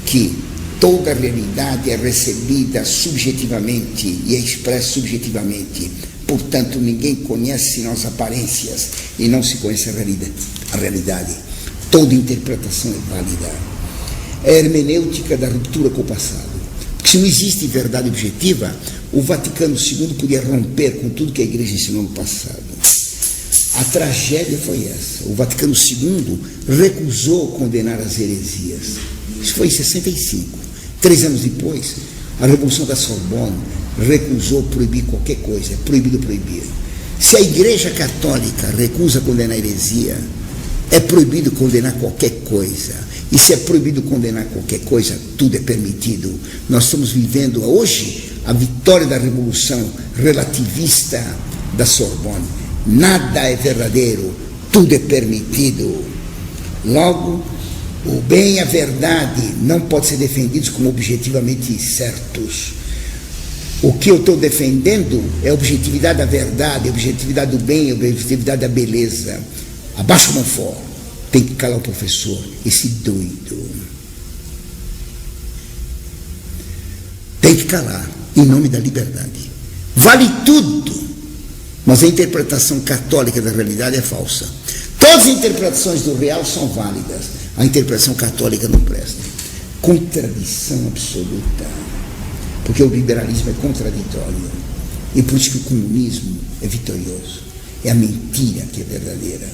que toda a realidade é recebida subjetivamente e é expressa subjetivamente. Portanto, ninguém conhece senão as aparências e não se conhece a realidade. Toda interpretação é válida. É a hermenêutica da ruptura com o passado. Porque se não existe verdade objetiva, o Vaticano II podia romper com tudo que a Igreja ensinou no passado. A tragédia foi essa. O Vaticano II recusou condenar as heresias. Isso foi em 65. 3 anos depois, a Revolução da Sorbonne recusou proibir qualquer coisa. É proibido proibir. Se a Igreja Católica recusa condenar a heresia, é proibido condenar qualquer coisa. E se é proibido condenar qualquer coisa, tudo é permitido. Nós estamos vivendo hoje a vitória da Revolução relativista da Sorbonne. Nada é verdadeiro, tudo é permitido. Logo, o bem e a verdade não podem ser defendidos como objetivamente certos. O que eu estou defendendo é a objetividade da verdade, a objetividade do bem, a objetividade da beleza. Abaixa a mão fora. Tem que calar o professor, esse doido. Tem que calar, em nome da liberdade. Vale tudo, mas a interpretação católica da realidade é falsa. Todas as interpretações do real são válidas. A interpretação católica não presta. Contradição absoluta. Porque o liberalismo é contraditório. E por isso que o comunismo é vitorioso. É a mentira que é verdadeira.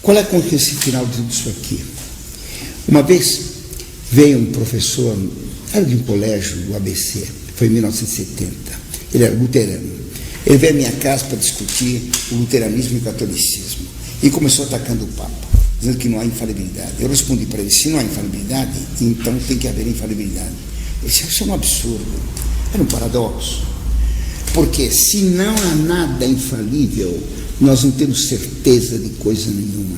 Qual é a consequência final de tudo isso aqui? Uma vez veio um professor, era de um colégio do ABC, foi em 1970. Ele era luterano. Ele veio à minha casa para discutir o luteranismo e o catolicismo. E começou atacando o Papa, dizendo que não há infalibilidade. Eu respondi para ele: se não há infalibilidade, então tem que haver infalibilidade. Ele disse: isso é um absurdo. Era um paradoxo. Porque se não há nada infalível, nós não temos certeza de coisa nenhuma.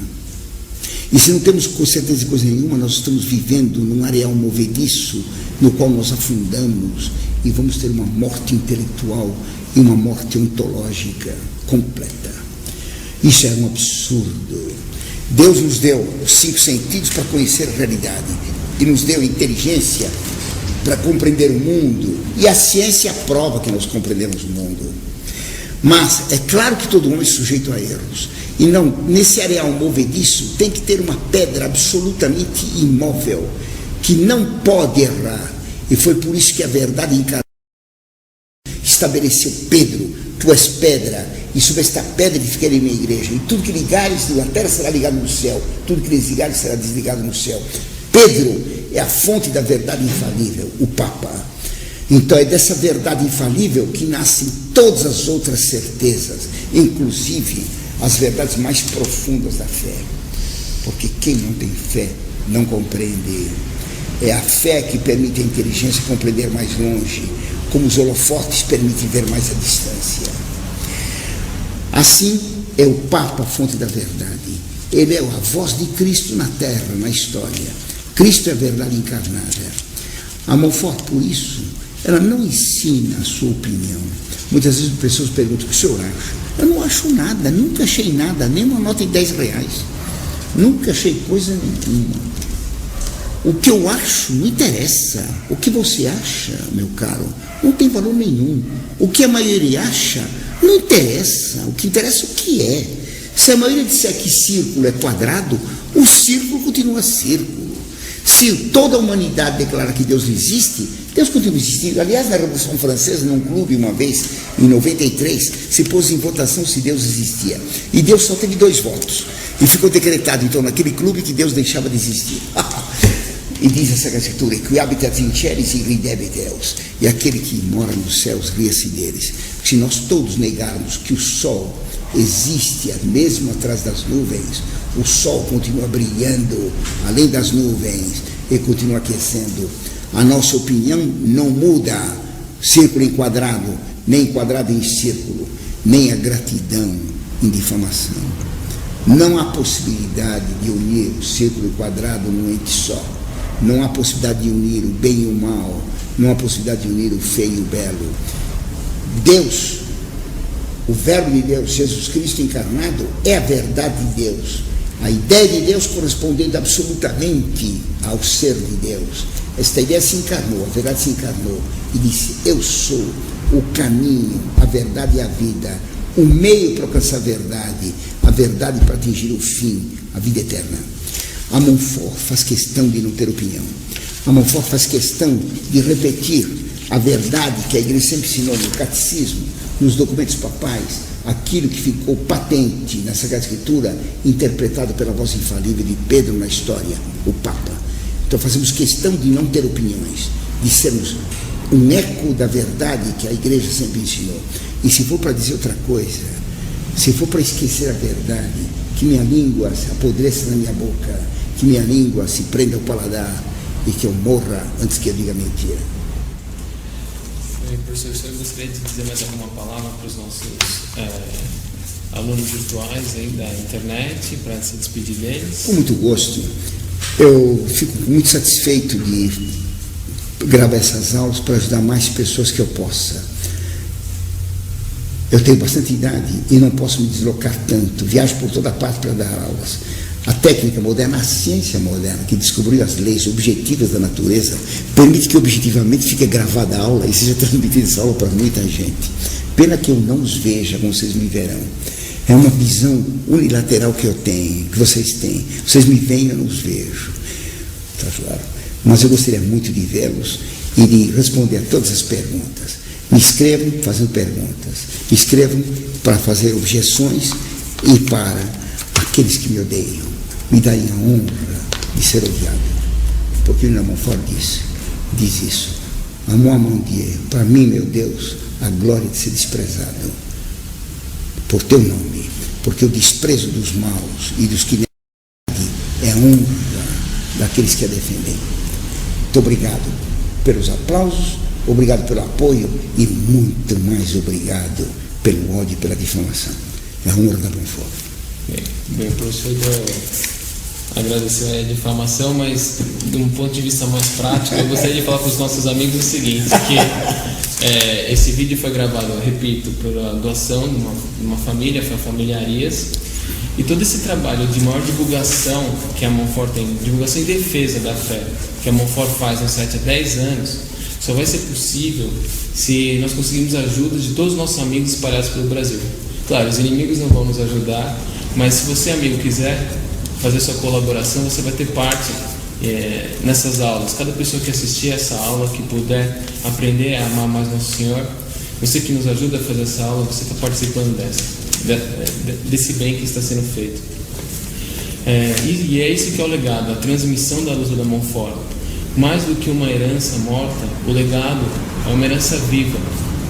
E se não temos certeza de coisa nenhuma, nós estamos vivendo num areal movediço no qual nós afundamos e vamos ter uma morte intelectual e uma morte ontológica completa. Isso é um absurdo. Deus nos deu os 5 sentidos para conhecer a realidade e nos deu inteligência para compreender o mundo, e a ciência prova que nós compreendemos o mundo. Mas é claro que todo homem é sujeito a erros, e não, nesse areal movediço tem que ter uma pedra absolutamente imóvel, que não pode errar, e foi por isso que a verdade encarnada estabeleceu: Pedro, tu és pedra, e sobre esta pedra edificarei minha igreja, e tudo que ligares na terra será ligado no céu, tudo que desligares será desligado no céu. Pedro é a fonte da verdade infalível, o Papa. Então é dessa verdade infalível que nascem todas as outras certezas, inclusive as verdades mais profundas da fé. Porque quem não tem fé não compreende. É a fé que permite a inteligência compreender mais longe, como os holofotes permitem ver mais à distância. Assim é o Papa a fonte da verdade. Ele é a voz de Cristo na terra, na história. Cristo é a verdade encarnada. A Montfort, por isso, ela não ensina a sua opinião. Muitas vezes as pessoas perguntam: o que o senhor acha? Eu não acho nada, nunca achei nada, nem uma nota de 10 reais. Nunca achei coisa nenhuma. O que eu acho não interessa. O que você acha, meu caro, não tem valor nenhum. O que a maioria acha não interessa. O que interessa é o que é. Se a maioria disser que círculo é quadrado, o círculo continua círculo. Se toda a humanidade declara que Deus não existe, Deus continua existindo. Aliás, na Revolução Francesa, num clube, uma vez, em 93, se pôs em votação se Deus existia. E Deus só teve 2 votos. E ficou decretado, então, naquele clube, que Deus deixava de existir. E diz essa escritura: que habitat in celis e ridebe Deus. E aquele que mora nos céus ria-se deles. Se nós todos negarmos que o sol existe mesmo atrás das nuvens, o sol continua brilhando além das nuvens e continua aquecendo. A nossa opinião não muda, círculo em quadrado, nem quadrado em círculo, nem a gratidão em difamação. Não há possibilidade de unir o círculo e o quadrado num ente só. Não há possibilidade de unir o bem e o mal. Não há possibilidade de unir o feio e o belo. Deus, o Verbo de Deus, Jesus Cristo encarnado, é a verdade de Deus. A ideia de Deus correspondendo absolutamente ao ser de Deus. Esta ideia se encarnou, a verdade se encarnou e disse: eu sou o caminho, a verdade e a vida, o meio para alcançar a verdade para atingir o fim, a vida eterna. A Montfort faz questão de não ter opinião. A Montfort faz questão de repetir a verdade que a igreja sempre ensinou no catecismo, nos documentos papais, aquilo que ficou patente na Sagrada Escritura, interpretado pela voz infalível de Pedro na história, o Papa. Então fazemos questão de não ter opiniões, de sermos um eco da verdade que a igreja sempre ensinou. E se for para dizer outra coisa, se for para esquecer a verdade, que minha língua se apodreça na minha boca, que minha língua se prenda ao paladar e que eu morra antes que eu diga mentira. Professor, o senhor gostaria de dizer mais alguma palavra para os nossos alunos virtuais aí da internet, para se despedir deles? Com muito gosto. Eu fico muito satisfeito de gravar essas aulas para ajudar mais pessoas que eu possa. Eu tenho bastante idade e não posso me deslocar tanto. Viajo por toda parte para dar aulas. A técnica moderna, a ciência moderna, que descobriu as leis objetivas da natureza, permite que objetivamente fique gravada a aula e seja transmitida essa aula para muita gente. Pena que eu não os veja como vocês me verão. É uma visão unilateral que eu tenho, que vocês têm. Vocês me veem e eu não os vejo. Tá claro? Mas eu gostaria muito de vê-los e de responder a todas as perguntas. Me escrevam fazendo perguntas. Me escrevam para fazer objeções e para aqueles que me odeiam. Me darem a honra de ser odiado. Porque o Montfort diz isso. Amor mon Dieu, para mim, meu Deus, a glória de ser desprezado por teu nome, porque o desprezo dos maus e dos que negam é a honra daqueles que a defendem. Muito obrigado pelos aplausos, obrigado pelo apoio e muito mais obrigado pelo ódio e pela difamação. a honra da Monfort. Bem, o professor agradeceu a difamação, mas de um ponto de vista mais prático, eu gostaria de falar para os nossos amigos o seguinte, que esse vídeo foi gravado, eu repito, por doação de uma família, foi a família Arias, e todo esse trabalho de maior divulgação que a Monfort tem, divulgação e defesa da fé, que a Monfort faz há 7 a 10 anos, só vai ser possível se nós conseguirmos a ajuda de todos os nossos amigos espalhados pelo Brasil. Claro, os inimigos não vão nos ajudar, mas se você, amigo, quiser fazer sua colaboração, você vai ter parte nessas aulas. Cada pessoa que assistir essa aula, que puder aprender a amar mais Nosso Senhor, você que nos ajuda a fazer essa aula, você está participando desse bem que está sendo feito. E é esse que é o legado, a transmissão da luz da Monfort. Mais do que uma herança morta, o legado é uma herança viva,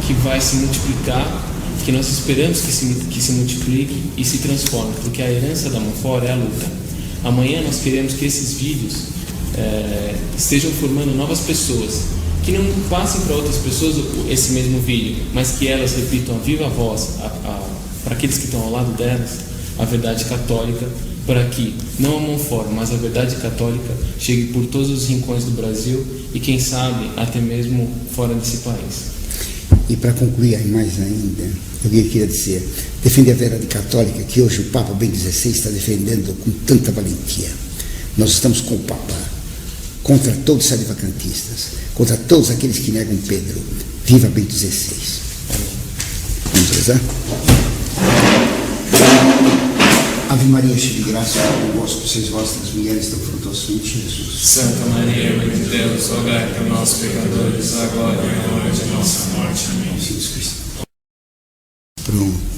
que vai se multiplicar, que nós esperamos que se multiplique e se transforme, porque a herança da Monfort é a luta. Amanhã nós queremos que esses vídeos estejam formando novas pessoas, que não passem para outras pessoas esse mesmo vídeo, mas que elas repitam a viva voz, para aqueles que estão ao lado delas, a verdade católica, para que não a Monfort, mas a verdade católica chegue por todos os rincões do Brasil e quem sabe até mesmo fora desse país. E para concluir mais ainda, eu queria dizer, defender a verdade católica que hoje o Papa Bento XVI está defendendo com tanta valentia. Nós estamos com o Papa, contra todos os salivacantistas, contra todos aqueles que negam Pedro. Viva Bento XVI. Vamos rezar? Ave Maria, cheia de graça, o convosco, sois vós das mulheres, do fruto do vosso ventre, Jesus. Santa Maria, Mãe de Deus, rogai por nós, pecadores, agora e na hora de nossa morte. Amém. Jesus Cristo. Pronto.